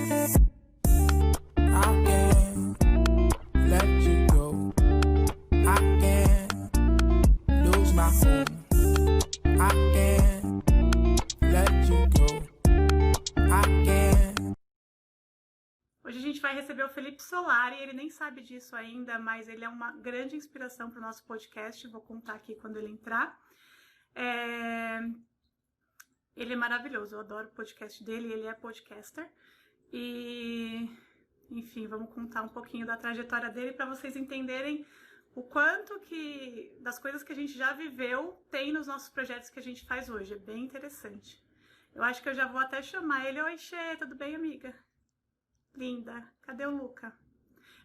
I can't let you go. I can't lose my home. I can't let you go. I can't. Hoje a gente vai receber o Felipe Solari, ele nem sabe disso ainda, mas ele é uma grande inspiração para o nosso podcast. Vou contar aqui quando ele entrar. Ele é maravilhoso, eu adoro o podcast dele, ele é podcaster. E, enfim, vamos contar um pouquinho da trajetória dele para vocês entenderem o quanto que das coisas que a gente já viveu tem nos nossos projetos que a gente faz hoje. É bem interessante. Eu acho que eu já vou até chamar ele. Oi, Xê, tudo bem, amiga? Linda. Cadê o Luca?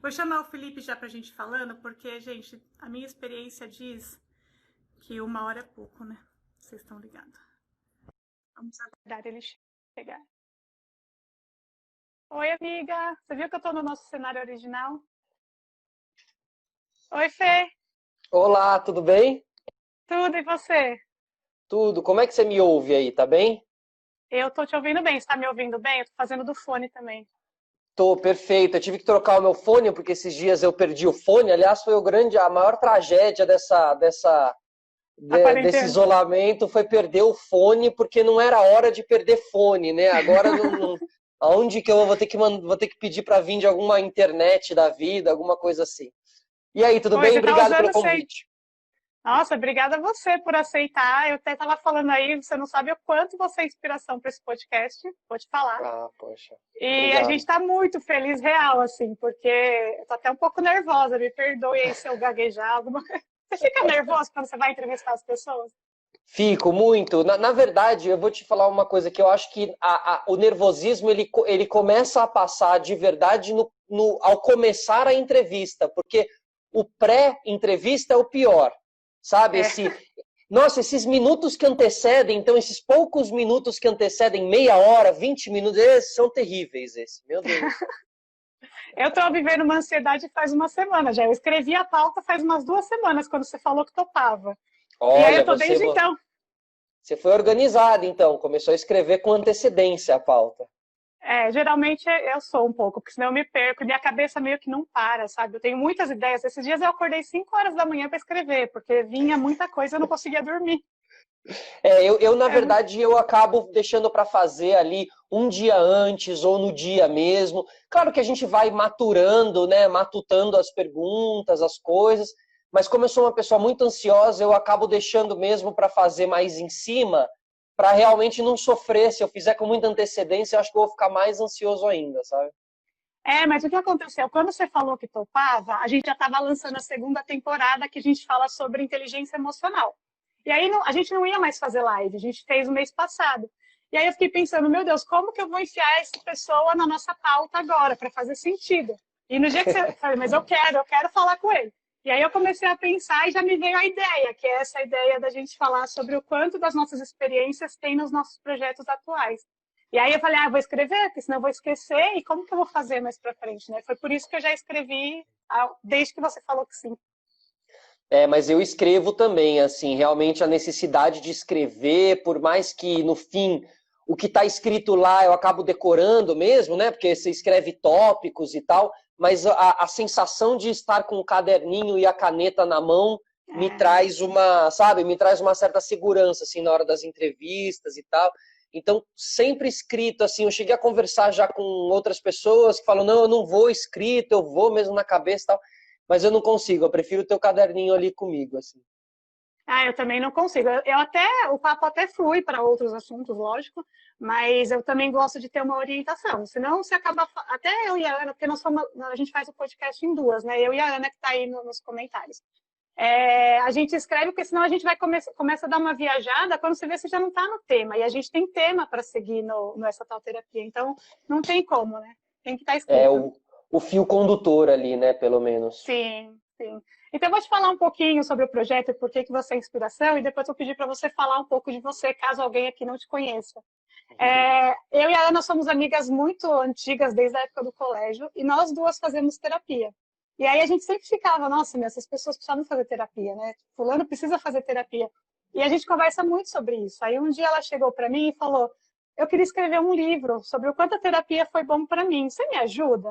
Vou chamar o Felipe já pra gente falando, porque, gente, a minha experiência diz que 1 hora é pouco, né? Vocês estão ligados. Vamos aguardar ele chegar. Oi, amiga. Você viu que eu tô no nosso cenário original? Oi, Fê. Olá, tudo bem? Tudo, e você? Tudo. Como é que você me ouve aí, tá bem? Eu tô te ouvindo bem. Você tá me ouvindo bem? Eu tô fazendo do fone também. Tô perfeito. Eu tive que trocar o meu fone porque esses dias eu perdi o fone. Aliás, foi a maior tragédia desse isolamento foi perder o fone, porque não era hora de perder fone, né? Agora aonde que eu vou ter que pedir para vir de alguma internet da vida, alguma coisa assim. E aí, tudo bem? Obrigado pelo convite. Nossa, obrigada a você por aceitar. Eu até estava falando aí, você não sabe o quanto você é inspiração para esse podcast, vou te falar. Ah, poxa. E Obrigado. a gente está muito feliz, real, assim, porque eu tô até um pouco nervosa, me perdoe aí se eu gaguejar alguma coisa. Você fica nervoso quando você vai entrevistar as pessoas? Fico muito. Na verdade, eu vou te falar uma coisa que eu acho que o nervosismo ele começa a passar de verdade ao começar a entrevista, porque o pré-entrevista é o pior, sabe? Nossa, esses minutos que antecedem, então esses poucos minutos que antecedem meia hora, 20 minutos, esses são terríveis, meu Deus. Eu tô vivendo uma ansiedade faz uma semana já. Eu escrevi a pauta faz umas 2 semanas, quando você falou que topava. Olha, e aí eu tô desde então. Você foi organizada, então. Começou a escrever com antecedência a pauta. Geralmente eu sou um pouco, porque senão eu me perco. Minha cabeça meio que não para, sabe? Eu tenho muitas ideias. Esses dias eu acordei 5 horas da manhã para escrever, porque vinha muita coisa e eu não conseguia dormir. Na verdade, eu acabo deixando para fazer ali um dia antes ou no dia mesmo. Claro que a gente vai maturando, né, matutando as perguntas, as coisas, mas como eu sou uma pessoa muito ansiosa, eu acabo deixando mesmo para fazer mais em cima, para realmente não sofrer. Se eu fizer com muita antecedência, eu acho que eu vou ficar mais ansioso ainda, sabe? Mas o que aconteceu? Quando você falou que topava, a gente já estava lançando a 2ª temporada, que a gente fala sobre inteligência emocional. E aí a gente não ia mais fazer live, a gente fez o mês passado. E aí eu fiquei pensando, meu Deus, como que eu vou enfiar essa pessoa na nossa pauta agora, para fazer sentido? E no dia que você falou, mas eu quero falar com ele. E aí eu comecei a pensar e já me veio a ideia, que é essa ideia da gente falar sobre o quanto das nossas experiências tem nos nossos projetos atuais. E aí eu falei, vou escrever, porque senão eu vou esquecer, e como que eu vou fazer mais para frente, né? Foi por isso que eu já escrevi, desde que você falou que sim. Mas eu escrevo também, assim, realmente a necessidade de escrever, por mais que no fim o que está escrito lá eu acabo decorando mesmo, né? Porque você escreve tópicos e tal, mas a sensação de estar com o caderninho e a caneta na mão me traz me traz uma certa segurança, assim, na hora das entrevistas e tal. Então, sempre escrito, assim, eu cheguei a conversar já com outras pessoas que falam, não, eu não vou escrito, eu vou mesmo na cabeça e tal. Mas eu não consigo, eu prefiro ter o caderninho ali comigo, assim. Eu também não consigo. O papo até flui para outros assuntos, lógico, mas eu também gosto de ter uma orientação. Senão você acaba. Até eu e a Ana, porque a gente faz o podcast em 2, né? Eu e a Ana que está aí nos comentários. A gente escreve, porque senão a gente começa a dar uma viajada, quando você vê, você já não está no tema. E a gente tem tema para seguir nessa tal terapia. Então, não tem como, né? Tem que estar escrito. O fio condutor ali, né, pelo menos. Sim, sim. Então, eu vou te falar um pouquinho sobre o projeto e por que você é inspiração, e depois eu vou pedir para você falar um pouco de você, caso alguém aqui não te conheça. Eu e a Ana somos amigas muito antigas, desde a época do colégio, e nós duas fazemos terapia. E aí a gente sempre ficava, nossa, essas pessoas precisavam fazer terapia, né? Fulano precisa fazer terapia. E a gente conversa muito sobre isso. Aí um dia ela chegou para mim e falou, eu queria escrever um livro sobre o quanto a terapia foi bom para mim. Você me ajuda?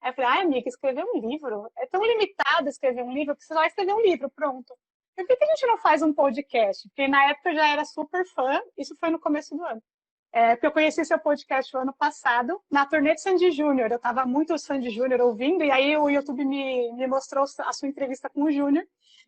Aí eu falei, ai, amiga, escrever um livro? É tão limitado escrever um livro que você vai escrever um livro, pronto. Por que a gente não faz um podcast? Porque na época eu já era super fã, isso foi no começo do ano. Porque eu conheci seu podcast o ano passado, na turnê de Sandy Júnior. Eu estava muito Sandy Júnior ouvindo, e aí o YouTube me mostrou a sua entrevista com o Júnior.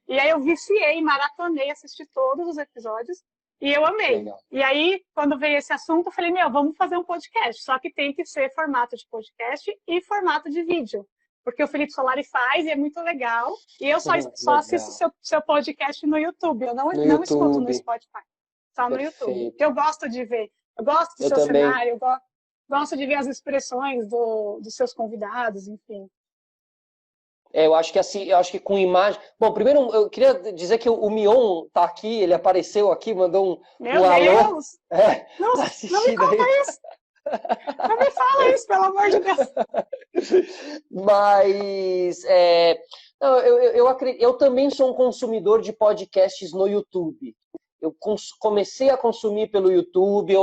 E aí eu viciei, maratonei, assisti todos os episódios, e eu amei. Legal. E aí, quando veio esse assunto, eu falei, vamos fazer um podcast. Só que tem que ser formato de podcast e formato de vídeo. Porque o Felipe Solari faz e é muito legal. E eu só assisto seu podcast no YouTube. Eu não escuto no Spotify. Só no YouTube. Porque eu gosto de ver. Eu gosto do seu cenário. Eu gosto de ver as expressões dos seus convidados, enfim. Eu acho que assim, com imagem. Bom, primeiro eu queria dizer que o Mion tá aqui, ele apareceu aqui, mandou Meu alô. Deus! Não me conta isso! Não me fala isso, pelo amor de Deus! Mas eu também sou um consumidor de podcasts no YouTube. Eu comecei a consumir pelo YouTube,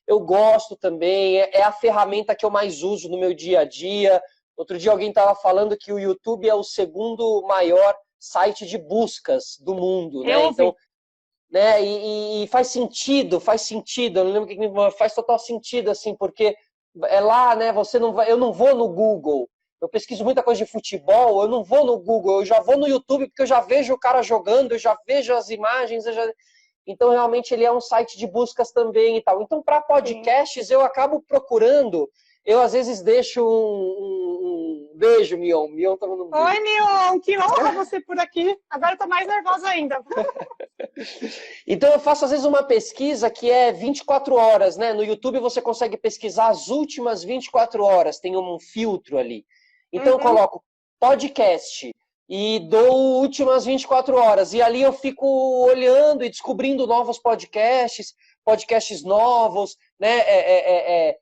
eu gosto também, é a ferramenta que eu mais uso no meu dia a dia. Outro dia alguém estava falando que o YouTube é o segundo maior site de buscas do mundo, né? Então, né? E faz sentido. Eu não lembro que faz total sentido, assim, porque é lá, né? Eu não vou no Google. Eu pesquiso muita coisa de futebol, eu não vou no Google, eu já vou no YouTube porque eu já vejo o cara jogando, eu já vejo as imagens, então realmente ele é um site de buscas também e tal. Então, para podcasts, eu acabo procurando. Eu, às vezes, deixo um beijo, Mion. Mion tá mandando um beijo. Oi, Mion. Que honra você por aqui. Agora eu tô mais nervosa ainda. Então, eu faço, às vezes, uma pesquisa que é 24 horas, né? No YouTube, você consegue pesquisar as últimas 24 horas. Tem um filtro ali. Então, eu coloco podcast e dou últimas 24 horas. E ali eu fico olhando e descobrindo novos podcasts novos, né?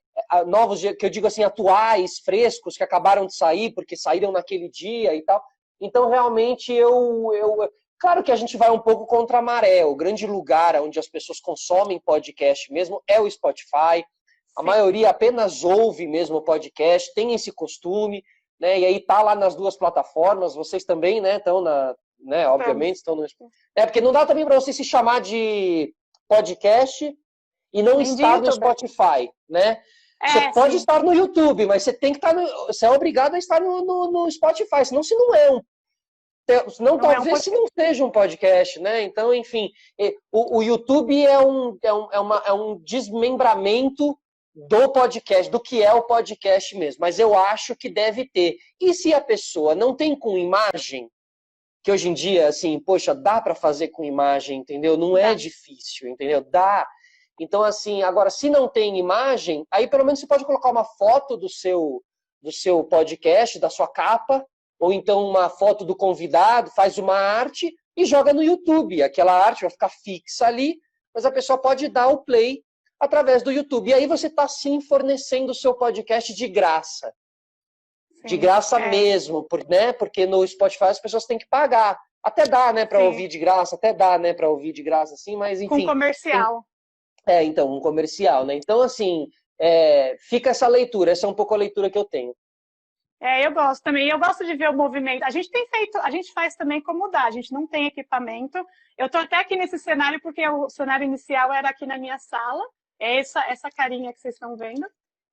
Novos, que eu digo assim, atuais, frescos, que acabaram de sair, porque saíram naquele dia e tal. Então, realmente, claro que a gente vai um pouco contra a maré. O grande lugar onde as pessoas consomem podcast mesmo é o Spotify. A maioria apenas ouve mesmo o podcast, tem esse costume, né? E aí tá lá nas duas plataformas. Vocês também, né? Estão né? Obviamente, estão no... porque não dá também para você se chamar de podcast e não estar no Spotify, né? Você pode estar no YouTube, mas você tem que estar você é obrigado a estar no Spotify, senão você não é talvez se não seja um podcast, né? Então, enfim, o YouTube é um desmembramento do podcast, do que é o podcast mesmo, mas eu acho que deve ter. E se a pessoa não tem com imagem, que hoje em dia, assim, poxa, dá para fazer com imagem, entendeu? Não é difícil, entendeu? Dá. Então, assim, agora, se não tem imagem, aí pelo menos você pode colocar uma foto do seu podcast, da sua capa, ou então uma foto do convidado, faz uma arte e joga no YouTube. Aquela arte vai ficar fixa ali, mas a pessoa pode dar o play através do YouTube. E aí você está, sim, fornecendo o seu podcast de graça. De graça mesmo, né? Porque no Spotify as pessoas têm que pagar. Até dá, né, para ouvir de graça, assim, mas enfim. Com comercial. Então, um comercial, né? Então, assim, fica essa leitura, essa é um pouco a leitura que eu tenho. Eu gosto também, eu gosto de ver o movimento. A gente faz também como dá, a gente não tem equipamento. Eu tô até aqui nesse cenário porque o cenário inicial era aqui na minha sala, essa carinha que vocês estão vendo.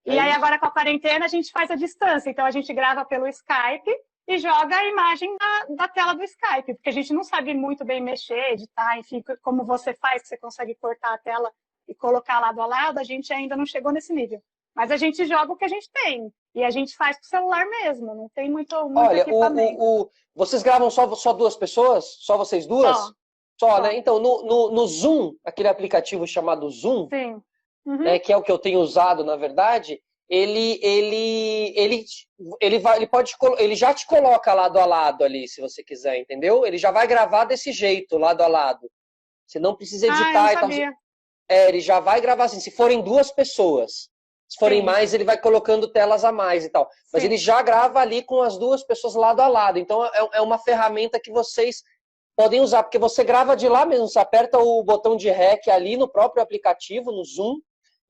E aí agora com a quarentena a gente faz a distância, então a gente grava pelo Skype e joga a imagem da tela do Skype, porque a gente não sabe muito bem mexer, editar, enfim, como você faz, que você consegue cortar a tela e colocar lado a lado, a gente ainda não chegou nesse nível. Mas a gente joga o que a gente tem. E a gente faz com o celular mesmo, não tem muito equipamento. Vocês gravam só duas pessoas? Só vocês duas? Só, né? Então, no Zoom, aquele aplicativo chamado Zoom, sim. Né, que é o que eu tenho usado, na verdade, ele já te coloca lado a lado ali, se você quiser, entendeu? Ele já vai gravar desse jeito, lado a lado. Você não precisa editar eu não sabia. Ele já vai gravar assim, se forem duas pessoas. Se forem mais, ele vai colocando telas a mais e tal. Mas ele já grava ali com as duas pessoas lado a lado. Então, é uma ferramenta que vocês podem usar, porque você grava de lá mesmo. Você aperta o botão de REC ali no próprio aplicativo, no Zoom,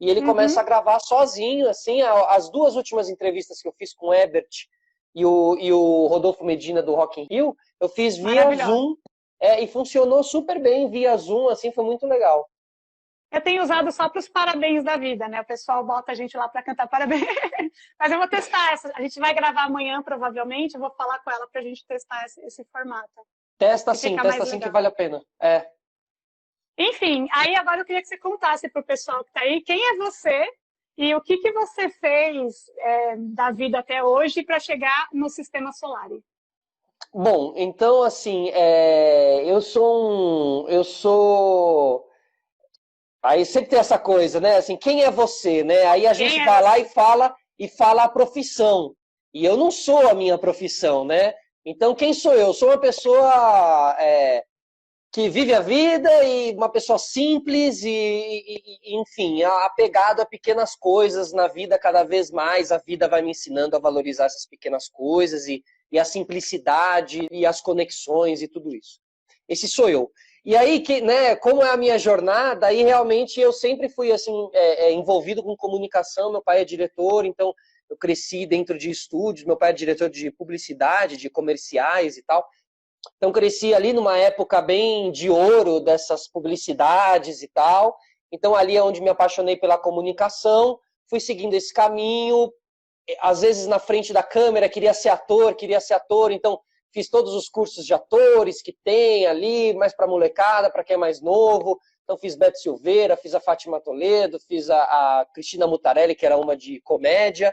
e ele começa a gravar sozinho, assim, as 2 últimas entrevistas que eu fiz com o Ebert e o Rodolfo Medina do Rock in Rio, eu fiz via Zoom, e funcionou super bem via Zoom, assim, foi muito legal. Eu tenho usado só para os parabéns da vida, né? O pessoal bota a gente lá para cantar parabéns. Mas eu vou testar essa. A gente vai gravar amanhã, provavelmente. Eu vou falar com ela para a gente testar esse formato. Testa sim que vale a pena. Enfim, aí agora eu queria que você contasse para o pessoal que está aí quem é você e o que você fez da vida até hoje para chegar no Sistema Solar. Bom, então, assim, eu sou... Aí sempre tem essa coisa, né? Assim, quem é você, né? Aí a gente vai lá e fala a profissão. E eu não sou a minha profissão, né? Então, quem sou eu? Eu sou uma pessoa que vive a vida e uma pessoa simples enfim, apegado a pequenas coisas na vida cada vez mais. A vida vai me ensinando a valorizar essas pequenas coisas e a simplicidade e as conexões e tudo isso. Esse sou eu. E aí, né, como é a minha jornada, aí realmente eu sempre fui assim, envolvido com comunicação. Meu pai é diretor, então eu cresci dentro de estúdios. Meu pai é diretor de publicidade, de comerciais e tal. Então cresci ali numa época bem de ouro dessas publicidades e tal. Então ali é onde me apaixonei pela comunicação. Fui seguindo esse caminho. Às vezes na frente da câmera queria ser ator. Então fiz todos os cursos de atores que tem ali, mais para molecada, para quem é mais novo. Então fiz Beto Silveira, fiz a Fátima Toledo, fiz a Cristina Mutarelli, que era uma de comédia.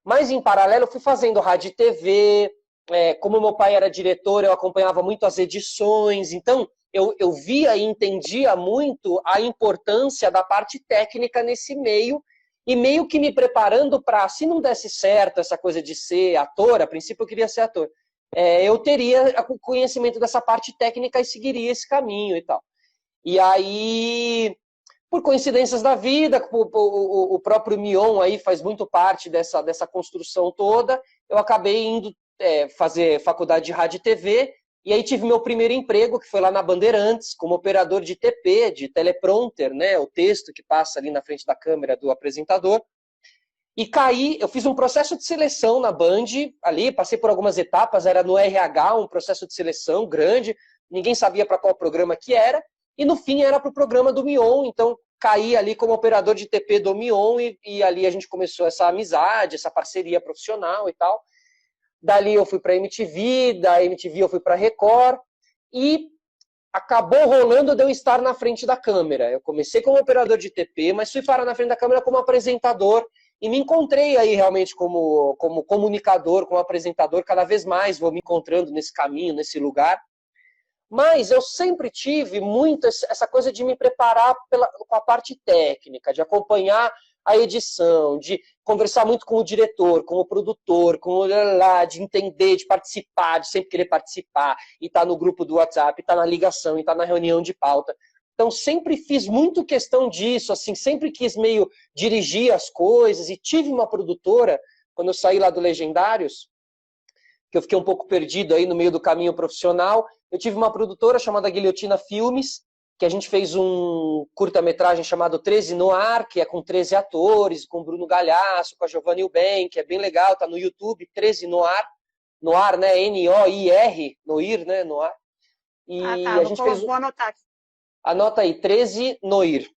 Mas em paralelo fui fazendo rádio e TV. Como meu pai era diretor, eu acompanhava muito as edições. Então eu via e entendia muito a importância da parte técnica nesse meio. E meio que me preparando para, se não desse certo essa coisa de ser ator, a princípio eu queria ser ator, eu teria o conhecimento dessa parte técnica e seguiria esse caminho e tal. E aí, por coincidências da vida, o próprio Mion aí faz muito parte dessa construção toda, eu acabei indo fazer faculdade de rádio e TV, e aí tive meu primeiro emprego, que foi lá na Bandeirantes, como operador de TP, de teleprompter, né, o texto que passa ali na frente da câmera do apresentador. E eu fiz um processo de seleção na Band, ali, passei por algumas etapas, era no RH, um processo de seleção grande, ninguém sabia para qual programa que era, e no fim era para o programa do Mion, então caí ali como operador de TP do Mion, e ali a gente começou essa amizade, essa parceria profissional e tal. Dali eu fui para a MTV, da MTV eu fui para a Record, e acabou rolando de eu estar na frente da câmera. Eu comecei como operador de TP, mas fui parar na frente da câmera como apresentador, e me encontrei aí realmente como comunicador, como apresentador, cada vez mais vou me encontrando nesse caminho, nesse lugar. Mas eu sempre tive muito essa coisa de me preparar com a parte técnica, de acompanhar a edição, de conversar muito com o diretor, com o produtor, de entender, de participar, de sempre querer participar, e estar no grupo do WhatsApp, estar na ligação, e estar na reunião de pauta. Então sempre fiz muito questão disso, assim, sempre quis meio dirigir as coisas, e tive uma produtora, quando eu saí lá do Legendários, que eu fiquei um pouco perdido aí no meio do caminho profissional, eu tive uma produtora chamada Guilhotina Filmes, que a gente fez um curta-metragem chamado 13 no Ar, que é com 13 atores, com Bruno Galhaço, com a Giovanna Eubank, que é bem legal, tá no YouTube, 13 no Ar, né, N-O-I-R, Noir, né, no Ar. E a gente vou anotar aqui. Anota aí, 13 Noir.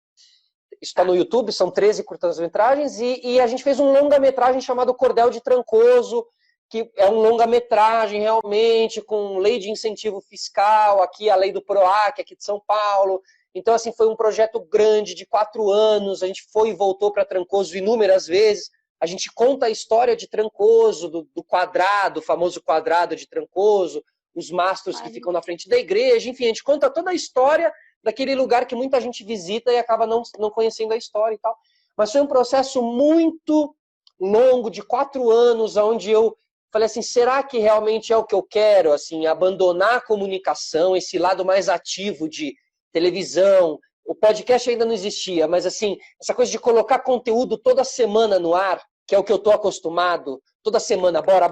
Isso tá no YouTube, são 13 curtas-metragens, e a gente fez um longa-metragem chamado Cordel de Trancoso, que é um longa-metragem realmente, com lei de incentivo fiscal, aqui a lei do PROAC, aqui de São Paulo. Então, assim, foi um projeto grande, de 4 anos, a gente foi e voltou para Trancoso inúmeras vezes. A gente conta a história de Trancoso, do quadrado, o famoso quadrado de Trancoso, os mastros que ficam na frente da igreja, enfim, a gente conta toda a história daquele lugar que muita gente visita e acaba não conhecendo a história e tal. Mas foi um processo muito longo, de 4 anos, onde eu falei assim, será que realmente é o que eu quero, assim, abandonar a comunicação, esse lado mais ativo de televisão, o podcast ainda não existia, mas assim, essa coisa de colocar conteúdo toda semana no ar, que é o que eu tô acostumado, toda semana, bora,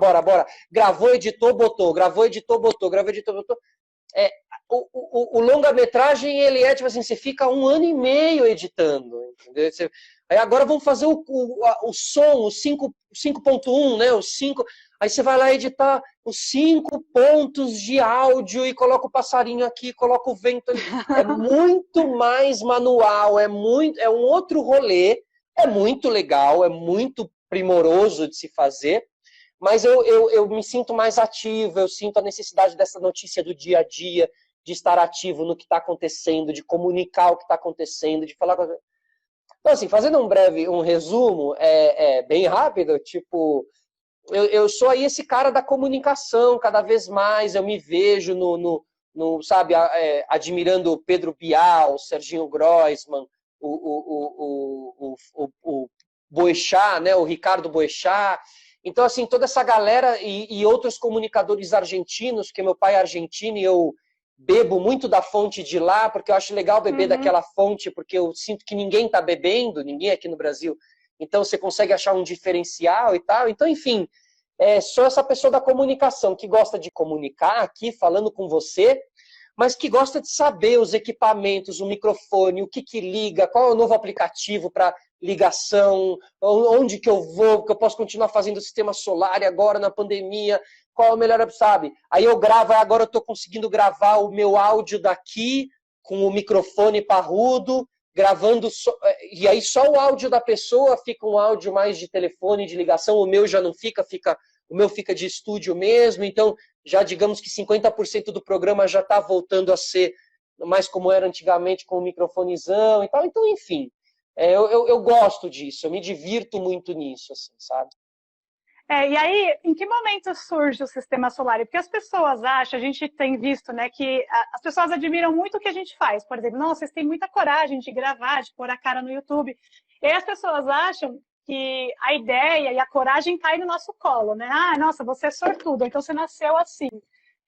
gravou, editor, botou, gravou, editor, botou, gravou, editor, botou. o longa-metragem, ele é tipo assim, você fica 1 ano e meio editando, entendeu? Aí agora vamos fazer o som, o 5.1, né? O 5. Aí você vai lá editar os 5 pontos de áudio e coloca o passarinho aqui, coloca o vento ali. É muito mais manual, é um outro rolê, é muito legal, é muito primoroso de se fazer, mas eu me sinto mais ativo, eu sinto a necessidade dessa notícia do dia a dia, de estar ativo no que está acontecendo, de comunicar o que está acontecendo, de falar... Então, assim, fazendo um resumo, bem rápido, tipo... Eu sou aí esse cara da comunicação, cada vez mais eu me vejo sabe, admirando o Pedro Bial, o Serginho Groisman, o Boechat, né, o Ricardo Boechat. Então, assim, toda essa galera e outros comunicadores argentinos, porque meu pai é argentino e eu bebo muito da fonte de lá, porque eu acho legal beber daquela fonte, porque eu sinto que ninguém está bebendo, ninguém aqui no Brasil. Então você consegue achar um diferencial e tal. Então, enfim, sou essa pessoa da comunicação que gosta de comunicar aqui, falando com você, mas que gosta de saber os equipamentos, o microfone, o que liga, qual é o novo aplicativo para ligação, onde que eu vou, que eu posso continuar fazendo o sistema solar e agora na pandemia, qual é o melhor, sabe? Aí eu gravo, agora eu estou conseguindo gravar o meu áudio daqui, com o microfone parrudo, gravando, e aí só o áudio da pessoa fica um áudio mais de telefone, de ligação, o meu já não fica, o meu fica de estúdio mesmo, então já digamos que 50% do programa já está voltando a ser mais como era antigamente, com o microfonezão e tal, então enfim, eu gosto disso, eu me divirto muito nisso, assim, sabe? E aí, em que momento surge o sistema solar? Porque as pessoas acham, a gente tem visto, né, que as pessoas admiram muito o que a gente faz. Por exemplo, nossa, vocês têm muita coragem de gravar, de pôr a cara no YouTube. E aí as pessoas acham que a ideia e a coragem cai no nosso colo, né? Ah, nossa, você é sortudo, então você nasceu assim.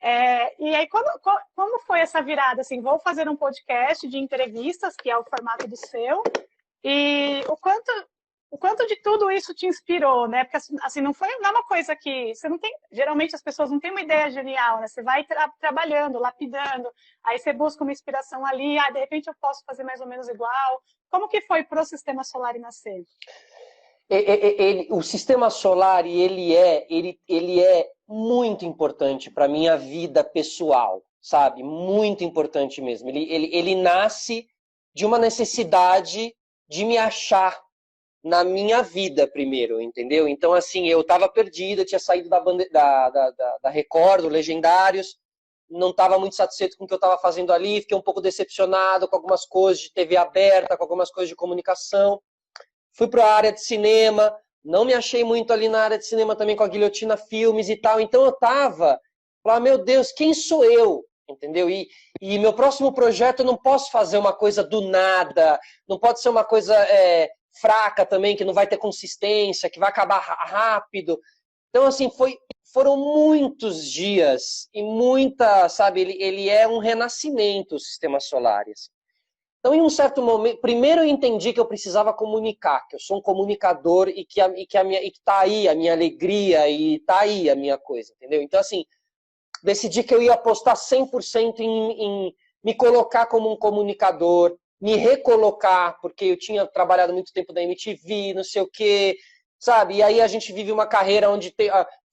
E aí, como foi essa virada? Assim, vou fazer um podcast de entrevistas, que é o formato do seu, e o quanto de tudo isso te inspirou, né? Porque assim, não é uma coisa que você não tem. Geralmente as pessoas não têm uma ideia genial, né? Você vai trabalhando, lapidando, aí você busca uma inspiração ali, de repente eu posso fazer mais ou menos igual. Como que foi pro Sistema Solar nascer? O Sistema Solar, ele é muito importante para minha vida pessoal, sabe? Muito importante mesmo. Ele nasce de uma necessidade de me achar na minha vida primeiro, entendeu? Então, assim, eu estava perdido, eu tinha saído da Record, do Legendários, não estava muito satisfeito com o que eu estava fazendo ali, fiquei um pouco decepcionado com algumas coisas de TV aberta, com algumas coisas de comunicação. Fui para a área de cinema, não me achei muito ali na área de cinema também com a Guilhotina Filmes e tal, então eu estava, falava, meu Deus, quem sou eu? Entendeu? E meu próximo projeto eu não posso fazer uma coisa do nada, não pode ser uma coisa fraca também, que não vai ter consistência, que vai acabar rápido. Então, assim, foram muitos dias e muita, sabe, ele é um renascimento, o Sistema Solar. Assim. Então, em um certo momento, primeiro eu entendi que eu precisava comunicar, que eu sou um comunicador e que tá aí a minha alegria e tá aí a minha coisa, entendeu? Então, assim, decidi que eu ia apostar 100% em me colocar como um comunicador, me recolocar, porque eu tinha trabalhado muito tempo na MTV, não sei o quê, sabe? E aí a gente vive uma carreira onde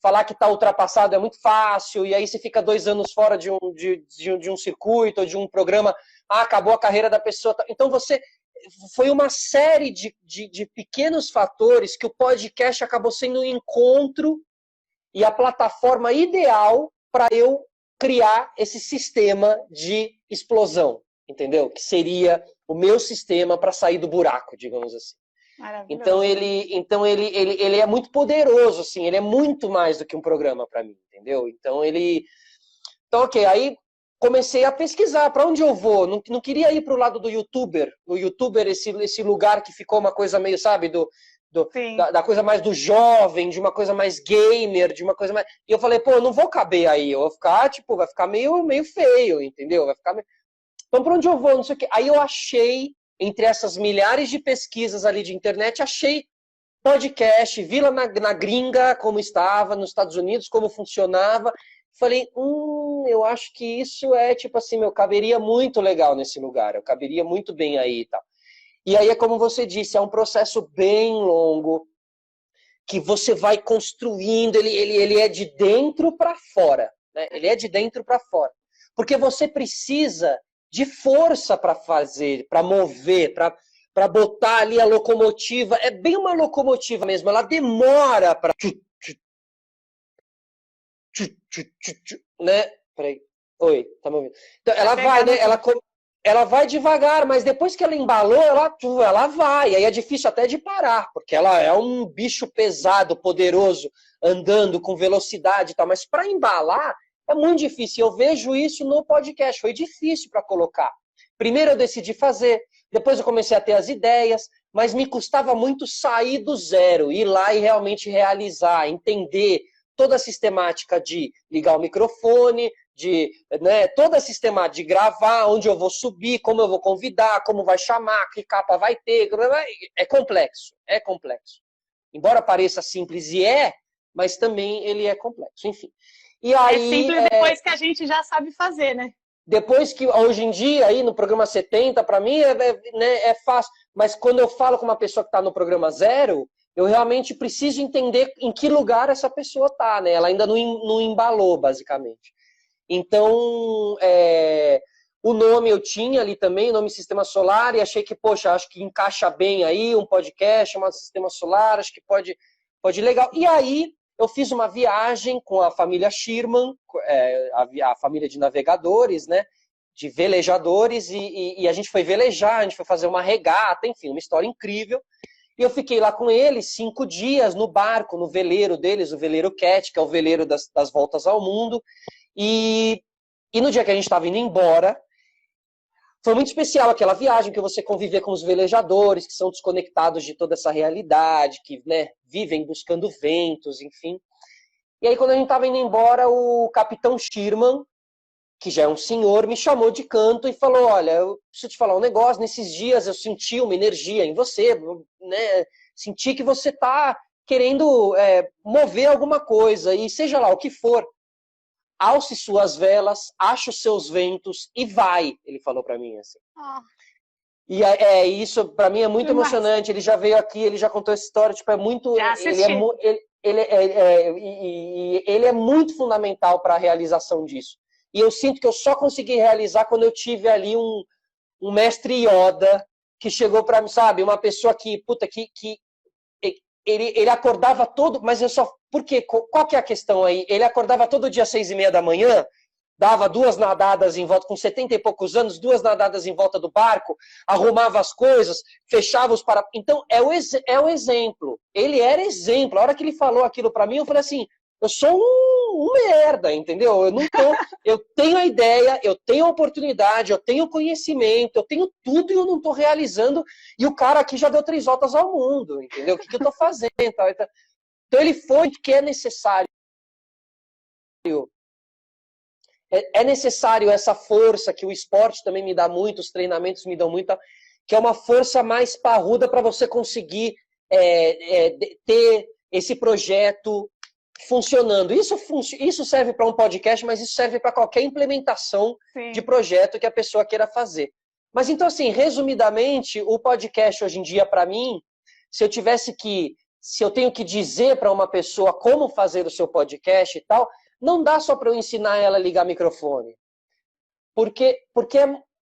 falar que está ultrapassado é muito fácil, e aí você fica 2 anos fora de um circuito, ou de um programa, acabou a carreira da pessoa. Então foi uma série de pequenos fatores que o podcast acabou sendo um encontro e a plataforma ideal para eu criar esse sistema de explosão, entendeu? Que seria o meu sistema para sair do buraco, digamos assim. Então ele é muito poderoso, assim, ele é muito mais do que um programa para mim, entendeu? Então ok, aí comecei a pesquisar para onde eu vou. Não queria ir para o lado do YouTuber. O YouTuber, esse lugar que ficou uma coisa meio, sabe, da coisa mais do jovem, de uma coisa mais gamer, de uma coisa mais... E eu falei, pô, eu não vou caber aí, eu vou ficar, tipo, vai ficar meio feio, entendeu? Vai ficar meio... Então, para onde eu vou? Não sei o quê. Aí eu achei, entre essas milhares de pesquisas ali de internet, achei podcast, vi lá na gringa como estava, nos Estados Unidos, como funcionava. Falei, eu acho que isso é, tipo assim, eu caberia muito legal nesse lugar, eu caberia muito bem aí e tal. E aí é como você disse, é um processo bem longo, que você vai construindo, ele é de dentro para fora, né? Ele é de dentro para fora. Porque você precisa de força para fazer, para mover, para botar ali a locomotiva. É bem uma locomotiva mesmo, ela demora para... Né? Peraí. Oi, tá me ouvindo? Então, ela vai, né? Ela vai devagar, mas depois que ela embalou, ela vai. Aí é difícil até de parar, porque ela é um bicho pesado, poderoso, andando com velocidade e tal. Mas para embalar, é muito difícil. Eu vejo isso no podcast. Foi difícil para colocar. Primeiro eu decidi fazer, depois eu comecei a ter as ideias, mas me custava muito sair do zero, ir lá e realmente realizar, entender toda a sistemática de ligar o microfone, de, né, toda a sistemática de gravar, onde eu vou subir, como eu vou convidar, como vai chamar, que capa vai ter. É complexo, é complexo. Embora pareça simples e mas também ele é complexo, enfim. E aí, é simples depois que a gente já sabe fazer, né? Depois que, hoje em dia, aí no programa 70, para mim é fácil. Mas quando eu falo com uma pessoa que está no programa 0, eu realmente preciso entender em que lugar essa pessoa está, né? Ela ainda não embalou, basicamente. Então, o nome eu tinha ali também, o nome Sistema Solar, e achei que, poxa, acho que encaixa bem aí um podcast chamado Sistema Solar, acho que pode legal. E aí, eu fiz uma viagem com a família Schirman, a família de navegadores, né, de velejadores, e a gente foi velejar, a gente foi fazer uma regata, enfim, uma história incrível. E eu fiquei lá com eles 5 dias no barco, no veleiro deles, o veleiro Cat, que é o veleiro das voltas ao mundo. E no dia que a gente estava indo embora, foi muito especial aquela viagem, que você conviver com os velejadores, que são desconectados de toda essa realidade, que, né, vivem buscando ventos, enfim. E aí, quando a gente estava indo embora, o capitão Schirman, que já é um senhor, me chamou de canto e falou, olha, eu preciso te falar um negócio, nesses dias eu senti uma energia em você, né, senti que você está querendo mover alguma coisa, e seja lá o que for, alce suas velas, ache os seus ventos e vai, ele falou para mim assim. E isso para mim é muito emocionante. Ele já veio aqui, ele já contou essa história, tipo, é muito, ele é muito fundamental para a realização disso. E eu sinto que eu só consegui realizar quando eu tive ali um mestre Yoda que chegou para mim, sabe, uma pessoa que ele acordava todo, mas eu só... Por quê? Qual que é a questão aí? Ele acordava todo dia às 6:30 da manhã, dava 2 nadadas em volta, com 70 e poucos anos, 2 nadadas em volta do barco, arrumava as coisas, fechava os para... Então, é o exemplo. Ele era exemplo. A hora que ele falou aquilo para mim, eu falei assim, eu sou um merda, entendeu? Eu tenho a ideia, eu tenho a oportunidade, eu tenho o conhecimento, eu tenho tudo e eu não estou realizando. E o cara aqui já deu 3 voltas ao mundo, entendeu? O que eu estou fazendo? Então ele foi que é necessário. É necessário essa força que o esporte também me dá muito, os treinamentos me dão muito, que é uma força mais parruda para você conseguir ter esse projeto funcionando. Isso serve para um podcast, mas isso serve para qualquer implementação de projeto que a pessoa queira fazer. Mas então, assim, resumidamente, o podcast hoje em dia, para mim, se eu tenho que dizer para uma pessoa como fazer o seu podcast e tal, não dá só para eu ensinar ela a ligar microfone. Porque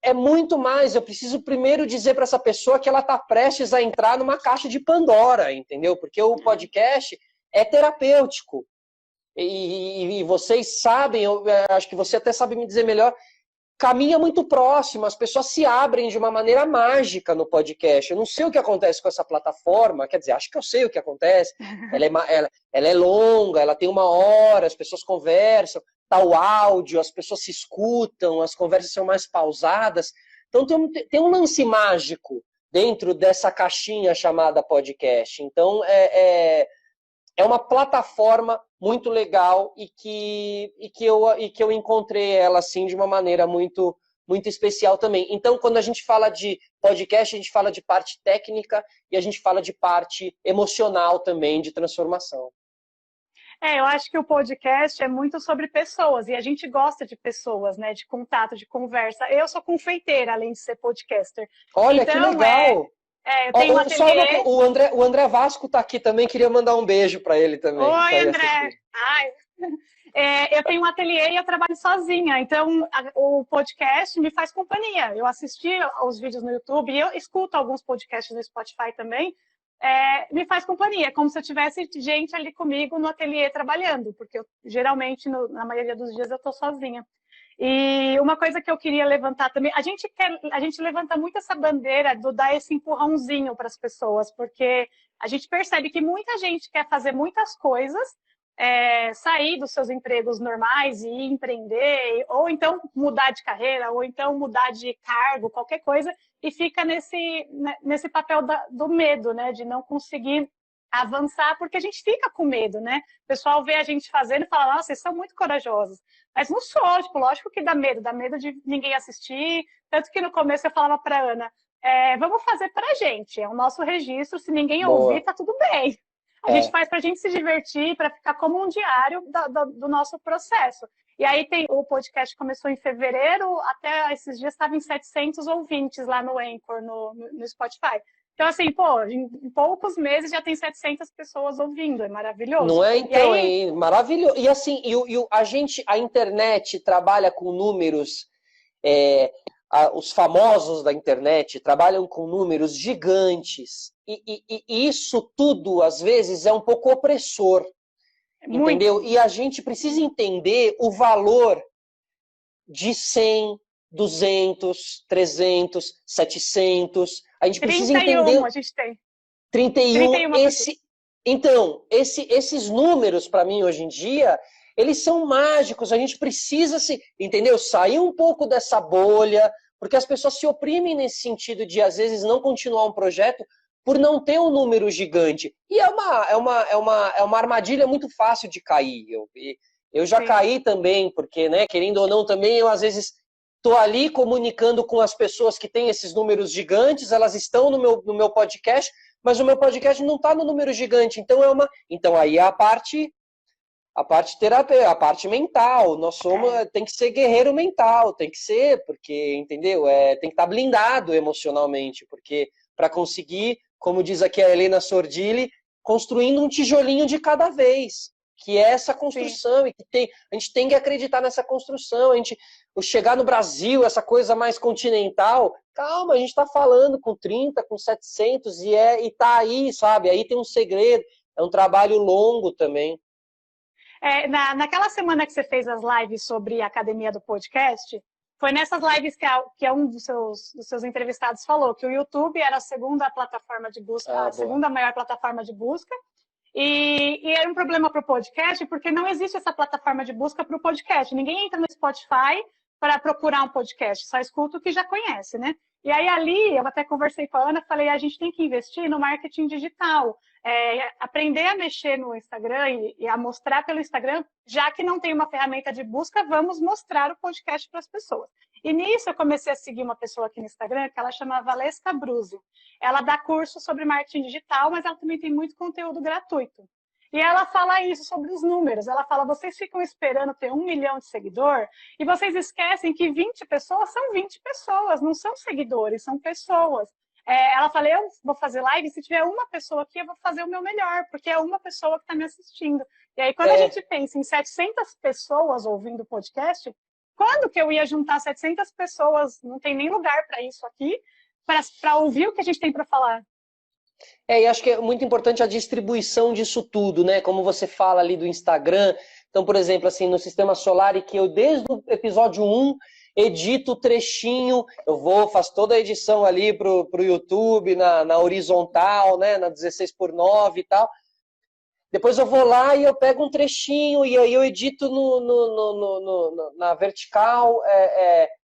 é muito mais. Eu preciso primeiro dizer para essa pessoa que ela está prestes a entrar numa caixa de Pandora, entendeu? Porque o podcast é terapêutico. E vocês sabem, eu acho que você até sabe me dizer melhor, caminha muito próximo, as pessoas se abrem de uma maneira mágica no podcast. Eu não sei o que acontece com essa plataforma, quer dizer, acho que eu sei o que acontece. Ela é longa, ela tem 1 hora, as pessoas conversam, tá o áudio, as pessoas se escutam, as conversas são mais pausadas. Então tem um lance mágico dentro dessa caixinha chamada podcast. Então é uma plataforma muito legal e que eu encontrei ela assim de uma maneira muito, muito especial também. Então, quando a gente fala de podcast, a gente fala de parte técnica e a gente fala de parte emocional também, de transformação. Eu acho que o podcast é muito sobre pessoas, e a gente gosta de pessoas, né? De contato, de conversa. Eu sou confeiteira, além de ser podcaster. Olha, que Então, legal! eu tenho um Só ateliê. o André Vasco tá aqui também, queria mandar um beijo para ele também. Que tá Oi, aí André! assistindo. Ai, eu tenho um ateliê e eu trabalho sozinha, então o podcast me faz companhia. Eu assisti aos vídeos no YouTube e eu escuto alguns podcasts no Spotify também. Me faz companhia, é como se eu tivesse gente ali comigo no ateliê trabalhando, porque eu, geralmente, na maioria dos dias, eu estou sozinha. E uma coisa que eu queria levantar também, a gente levanta muito essa bandeira do dar esse empurrãozinho para as pessoas, porque a gente percebe que muita gente quer fazer muitas coisas, sair dos seus empregos normais e empreender, ou então mudar de carreira, ou então mudar de cargo, qualquer coisa, e fica nesse papel do medo, né? De não conseguir avançar, porque a gente fica com medo, né? O pessoal vê a gente fazendo e fala, nossa, vocês são muito corajosos. Mas não sou, tipo, lógico que dá medo de ninguém assistir. Tanto que no começo eu falava para Ana, vamos fazer pra gente, é o nosso registro, se ninguém ouvir, tá tudo bem. A gente faz para a gente se divertir, para ficar como um diário do nosso processo. E aí o podcast começou em fevereiro, até esses dias estava em 700 ouvintes lá no Anchor, no Spotify. Então, assim, em poucos meses já tem 700 pessoas ouvindo, é maravilhoso. Não é, então, maravilhoso. E assim, a internet trabalha com números, os famosos da internet trabalham com números gigantes. E isso tudo, às vezes, é um pouco opressor. Entendeu? Muito. E a gente precisa entender o valor de 100, 200, 300, 700. A gente precisa entender... a gente tem. 31. Então, esses números, para mim, hoje em dia, eles são mágicos. A gente precisa entendeu? Sair um pouco dessa bolha, porque as pessoas se oprimem nesse sentido de, às vezes, não continuar um projeto por não ter um número gigante. E é uma armadilha muito fácil de cair. Eu já caí também, porque, né, querendo ou não, também eu, às vezes, estou ali comunicando com as pessoas que têm esses números gigantes, elas estão no meu podcast, mas o meu podcast não está no número gigante. Então aí é a parte terapêutica, a parte mental. Tem que ser guerreiro mental, tem que ser, porque, entendeu? Tem que estar blindado emocionalmente, porque para conseguir, como diz aqui a Helena Sordilli, construindo um tijolinho de cada vez, que é essa construção. Sim. E a gente tem que acreditar nessa construção. Chegar no Brasil, essa coisa mais continental, calma, a gente está falando com 30, com 700, e tá aí, sabe? Aí tem um segredo, é um trabalho longo também. Naquela semana que você fez as lives sobre a Academia do Podcast, foi nessas lives que um dos seus entrevistados falou que o YouTube era a segunda plataforma de busca, segunda maior plataforma de busca, e era um problema para o podcast, porque não existe essa plataforma de busca para o podcast. Ninguém entra no Spotify para procurar um podcast, só escuta o que já conhece, né? E aí ali, eu até conversei com a Ana, falei, a gente tem que investir no marketing digital, aprender a mexer no Instagram e a mostrar pelo Instagram, já que não tem uma ferramenta de busca, vamos mostrar o podcast para as pessoas. E nisso eu comecei a seguir uma pessoa aqui no Instagram, que ela chama Valesca Bruzzi. Ela dá curso sobre marketing digital, mas ela também tem muito conteúdo gratuito. E ela fala isso sobre os números. Ela fala, vocês ficam esperando ter 1 milhão de seguidor e vocês esquecem que 20 pessoas são 20 pessoas, não são seguidores, são pessoas. Ela fala, eu vou fazer live, se tiver uma pessoa aqui, eu vou fazer o meu melhor, porque é uma pessoa que está me assistindo. E aí, quando a gente pensa em 700 pessoas ouvindo o podcast, quando que eu ia juntar 700 pessoas, não tem nem lugar para isso aqui, para ouvir o que a gente tem para falar? E acho que é muito importante a distribuição disso tudo, né? Como você fala ali do Instagram. Então, por exemplo, assim, no Sistema Solar, que eu desde o episódio 1 edito o trechinho, faço toda a edição ali pro YouTube, na horizontal, né? Na 16:9 e tal. Depois eu vou lá e eu pego um trechinho e aí eu edito na vertical.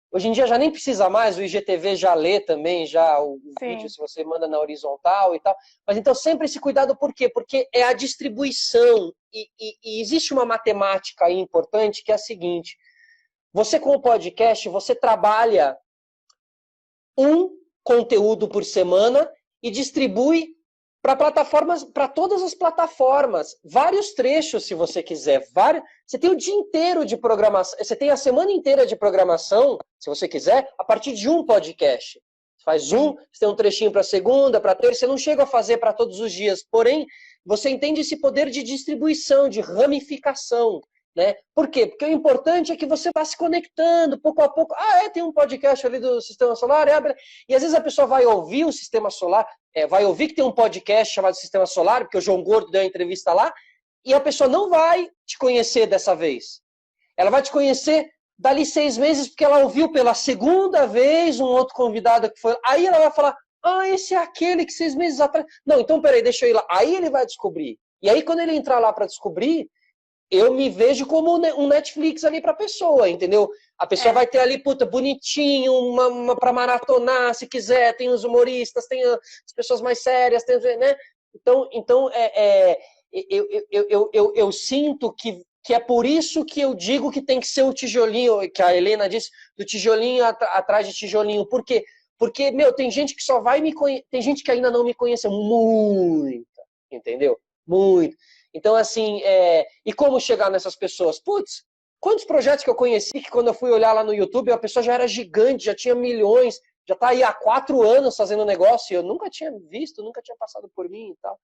Hoje em dia já nem precisa mais, o IGTV já lê também já o vídeo, se você manda na horizontal e tal. Mas então sempre esse cuidado, por quê? Porque é a distribuição. E existe uma matemática aí importante que é a seguinte: você com o podcast, você trabalha um conteúdo por semana e distribui para plataformas, para todas as plataformas, vários trechos, se você quiser. Você tem o dia inteiro de programação, você tem a semana inteira de programação, se você quiser, a partir de um podcast. Você faz você tem um trechinho para segunda, para terça, você não chega a fazer para todos os dias, porém, você entende esse poder de distribuição, de ramificação. Né? Por quê? Porque o importante é que você vá se conectando pouco a pouco. Tem um podcast ali do Sistema Solar. E às vezes a pessoa vai ouvir o Sistema Solar, vai ouvir que tem um podcast chamado Sistema Solar, porque o João Gordo deu uma entrevista lá, e a pessoa não vai te conhecer dessa vez. Ela vai te conhecer dali 6 meses, porque ela ouviu pela segunda vez um outro convidado que foi. Aí ela vai falar, esse é aquele que 6 meses atrás... Não, então peraí, deixa eu ir lá. Aí ele vai descobrir. E aí quando ele entrar lá para descobrir, eu me vejo como um Netflix ali pra pessoa, entendeu? A pessoa vai ter ali, bonitinho, uma pra maratonar, se quiser, tem os humoristas, tem as pessoas mais sérias, tem, né? Então eu sinto que é por isso que eu digo que tem que ser o tijolinho, que a Helena disse, do tijolinho atrás de tijolinho. Por quê? Porque, tem gente que só vai me conhecer, tem gente que ainda não me conhece muita, entendeu? Muito. Então, assim, e como chegar nessas pessoas? Putz, quantos projetos que eu conheci que quando eu fui olhar lá no YouTube, a pessoa já era gigante, já tinha milhões, já está aí há 4 anos fazendo negócio, e eu nunca tinha visto, nunca tinha passado por mim e tal.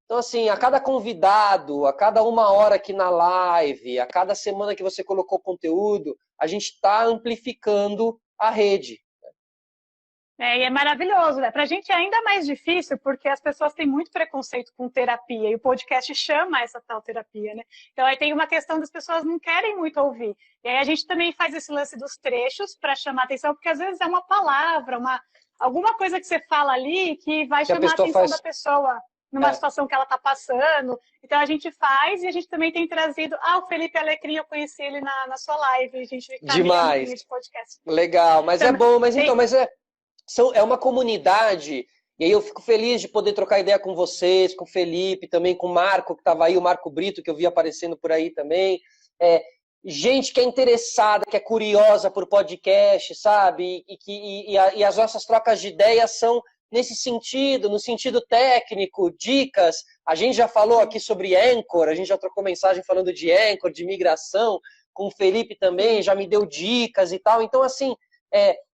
Então, assim, a cada convidado, a cada 1 hora aqui na live, a cada semana que você colocou conteúdo, a gente está amplificando a rede. E é maravilhoso, né? Pra gente é ainda mais difícil, porque as pessoas têm muito preconceito com terapia, e o podcast chama essa tal terapia, né? Então aí tem uma questão das pessoas não querem muito ouvir. E aí a gente também faz esse lance dos trechos para chamar atenção, porque às vezes é uma palavra, alguma coisa que você fala ali que vai chamar a atenção da pessoa numa situação que ela está passando. Então a gente faz, e a gente também tem trazido... o Felipe Alecrim, eu conheci ele na sua live, a gente demais. De podcast. Legal, mas então, é bom, mas é uma comunidade, e aí eu fico feliz de poder trocar ideia com vocês, com o Felipe, também com o Marco, que estava aí, o Marco Brito, que eu vi aparecendo por aí também. Gente que é interessada, que é curiosa por podcast, sabe? E as nossas trocas de ideias são nesse sentido, no sentido técnico, dicas. A gente já falou aqui sobre Anchor, a gente já trocou mensagem falando de Anchor, de migração, com o Felipe também, já me deu dicas e tal. Então, assim,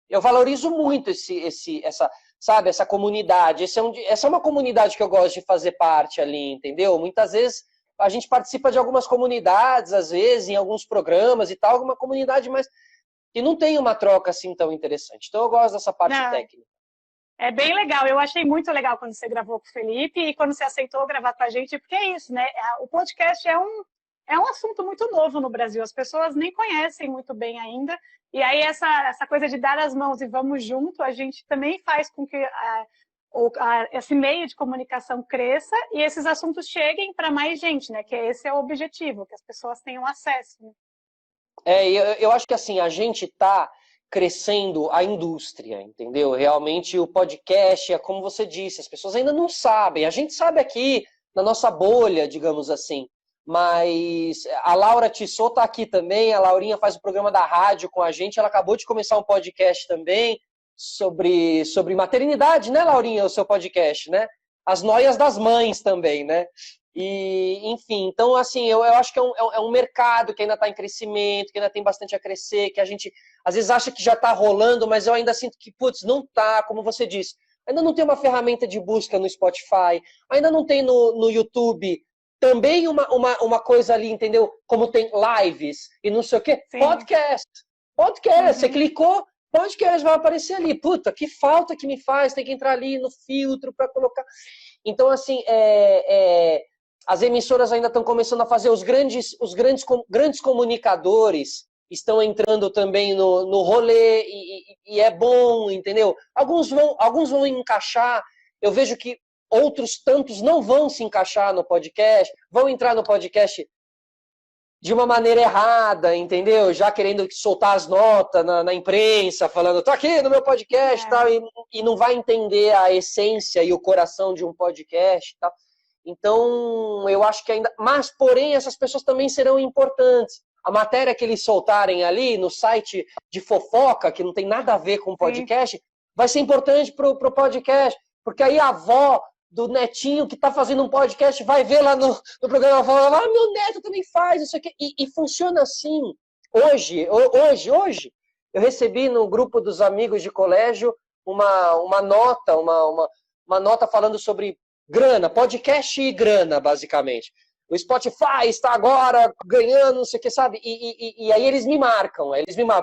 eu valorizo muito essa comunidade. Essa é uma comunidade que eu gosto de fazer parte ali, entendeu? Muitas vezes a gente participa de algumas comunidades, às vezes, em alguns programas e tal, alguma comunidade, mas que não tem uma troca assim tão interessante. Então eu gosto dessa parte técnica. É bem legal. Eu achei muito legal quando você gravou com o Felipe e quando você aceitou gravar com a gente, porque é isso, né? O podcast é um assunto muito novo no Brasil. As pessoas nem conhecem muito bem ainda. E aí essa coisa de dar as mãos e vamos junto, a gente também faz com que esse meio de comunicação cresça e esses assuntos cheguem para mais gente, né? Que esse é o objetivo, que as pessoas tenham acesso. Né? Eu acho que assim, a gente está crescendo a indústria, entendeu? Realmente o podcast, como você disse, as pessoas ainda não sabem. A gente sabe aqui, na nossa bolha, digamos assim. Mas a Laura Tissot está aqui também, a Laurinha faz o programa da rádio com a gente, ela acabou de começar um podcast também sobre maternidade, né, Laurinha, o seu podcast, né? As noias das mães também, né? E, enfim, então, assim, eu acho que é um mercado que ainda está em crescimento, que ainda tem bastante a crescer, que a gente, às vezes, acha que já está rolando, mas eu ainda sinto que, putz, não está, como você disse. Ainda não tem uma ferramenta de busca no Spotify, ainda não tem no YouTube também uma coisa ali, entendeu? Como tem lives e não sei o quê. Sim. Podcast. Você clicou, podcast vai aparecer ali. Puta, que falta que me faz, tem que entrar ali no filtro para colocar. Então, assim, as emissoras ainda estão começando a fazer, os grandes comunicadores estão entrando também no rolê e é bom, entendeu? Alguns vão encaixar, eu vejo que outros tantos não vão se encaixar no podcast, vão entrar no podcast de uma maneira errada, entendeu? Já querendo soltar as notas na imprensa, falando, tô aqui no meu podcast e tal, e não vai entender a essência e o coração de um podcast e tal. Então, eu acho que ainda... Mas, porém, essas pessoas também serão importantes. A matéria que eles soltarem ali no site de fofoca, que não tem nada a ver com podcast, vai ser importante pro podcast, porque aí a avó do netinho que está fazendo um podcast, vai ver lá no programa, fala, ah, meu neto também faz isso aqui. E funciona assim. Hoje, eu recebi no grupo dos amigos de colégio uma nota falando sobre grana, podcast e grana, basicamente. O Spotify está agora ganhando, não sei o que, sabe? E aí eles me marcam.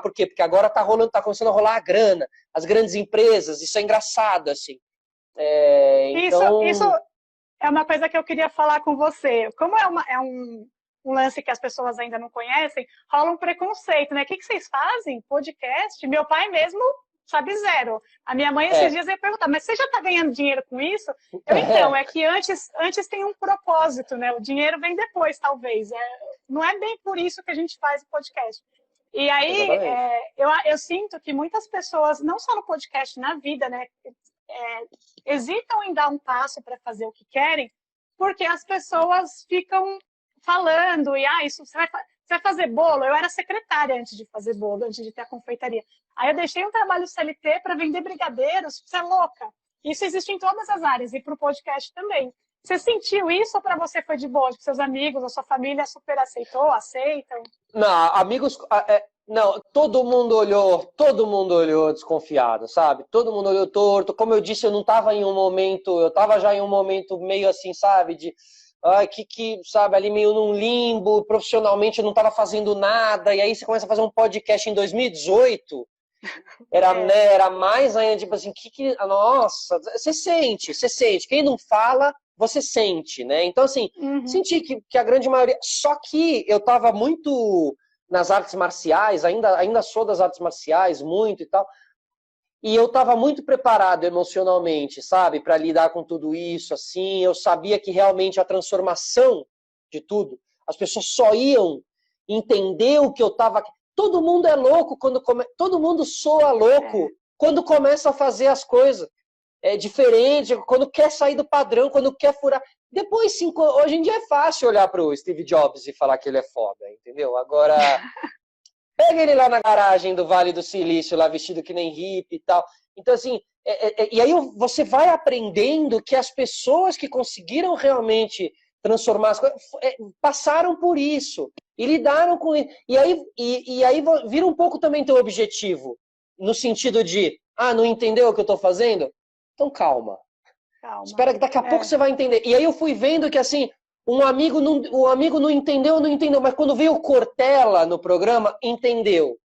Por quê? Porque agora tá começando a rolar a grana, as grandes empresas, isso é engraçado, assim. Então... Isso é uma coisa que eu queria falar com você. Como é um lance que as pessoas ainda não conhecem, rola um preconceito, né? O que vocês fazem? Podcast? Meu pai mesmo sabe zero. A minha mãe esses dias ia perguntar, mas você já está ganhando dinheiro com isso? Então, é que antes tem um propósito, né? O dinheiro vem depois, talvez. Não é bem por isso que a gente faz o podcast. E aí, eu sinto que muitas pessoas, não só no podcast, na vida, né? Hesitam em dar um passo para fazer o que querem, porque as pessoas ficam falando, isso você vai fazer bolo? Eu era secretária antes de fazer bolo, antes de ter a confeitaria. Aí eu deixei um trabalho CLT para vender brigadeiros, você é louca. Isso existe em todas as áreas, e para o podcast também. Você sentiu isso ou para você foi de boa? Seus amigos, a sua família super aceitam? Não, amigos... Não, todo mundo olhou desconfiado, sabe? Todo mundo olhou torto. Como eu disse, eu estava já em um momento meio assim, sabe? Sabe, ali meio num limbo, profissionalmente eu não estava fazendo nada, e aí você começa a fazer um podcast em 2018, era mais ainda, tipo assim, nossa, você sente, quem não fala, você sente, né? Então, assim, senti que a grande maioria, só que eu estava muito... nas artes marciais, ainda sou das artes marciais, muito e tal, e eu estava muito preparado emocionalmente, sabe, para lidar com tudo isso, assim, eu sabia que realmente a transformação de tudo, as pessoas só iam entender o que eu estava... Todo mundo é louco, todo mundo soa louco quando começa a fazer as coisas diferente, quando quer sair do padrão, quando quer furar... Depois, hoje em dia é fácil olhar para o Steve Jobs e falar que ele é foda, entendeu? Agora, pega ele lá na garagem do Vale do Silício, lá vestido que nem hippie e tal. Então, assim, e aí você vai aprendendo que as pessoas que conseguiram realmente transformar as coisas passaram por isso e lidaram com isso. E aí vira um pouco também teu objetivo, no sentido de, não entendeu o que eu estou fazendo? Então calma. Espera que daqui a pouco você vai entender. E aí eu fui vendo que, assim, o amigo não entendeu, mas quando veio o Cortella no programa, entendeu.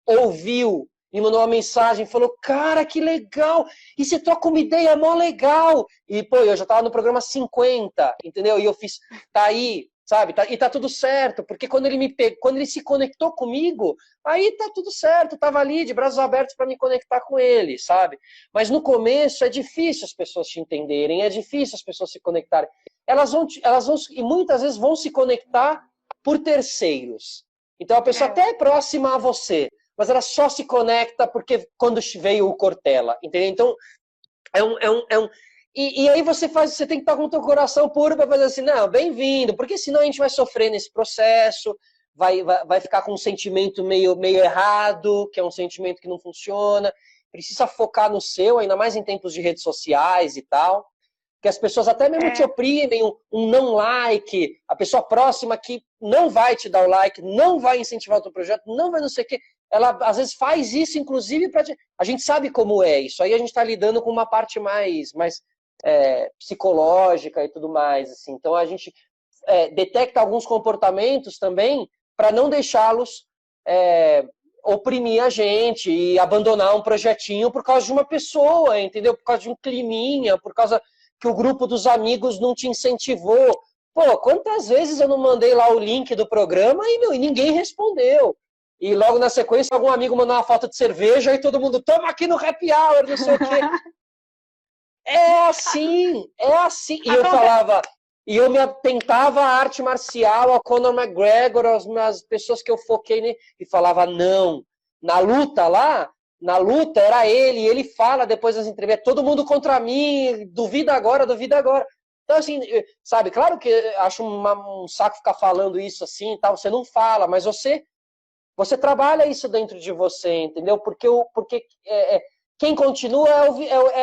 Ouviu, me mandou uma mensagem, falou, cara, que legal, e você troca uma ideia mó legal. E, pô, eu já tava no programa 50, entendeu? E eu fiz, tá aí, sabe? E tá tudo certo, porque quando ele se conectou comigo, aí tá tudo certo, tava ali de braços abertos para me conectar com ele, sabe? Mas no começo é difícil as pessoas te entenderem, é difícil as pessoas se conectarem. Elas vão e muitas vezes vão se conectar por terceiros. Então a pessoa até é próxima a você, mas ela só se conecta porque quando veio o Cortella, entendeu? Então E aí você tem que estar com o teu coração puro para fazer assim, não, bem-vindo, porque senão a gente vai sofrer nesse processo, vai ficar com um sentimento meio errado, que é um sentimento que não funciona, precisa focar no seu, ainda mais em tempos de redes sociais e tal, que as pessoas até mesmo te oprimem, um não like, a pessoa próxima que não vai te dar o like, não vai incentivar o teu projeto, não vai não sei o quê, ela às vezes faz isso, inclusive, a gente sabe como é isso, aí a gente está lidando com uma parte mais psicológica e tudo mais, assim. Então a gente detecta alguns comportamentos também para não deixá-los oprimir a gente e abandonar um projetinho por causa de uma pessoa, entendeu? Por causa de um climinha, por causa que o grupo dos amigos não te incentivou. Pô, quantas vezes eu não mandei lá o link do programa e ninguém respondeu. E logo na sequência algum amigo mandou uma foto de cerveja e todo mundo, toma aqui no happy hour, não sei o quê. É assim. E eu falava, e eu me atentava à arte marcial, ao Conor McGregor, as pessoas que eu foquei nele, e falava, não. Na luta era ele fala depois das entrevistas, todo mundo contra mim, duvida agora. Então, assim, sabe, claro que acho um saco ficar falando isso assim e tal, você não fala, mas você trabalha isso dentro de você, entendeu? Porque quem continua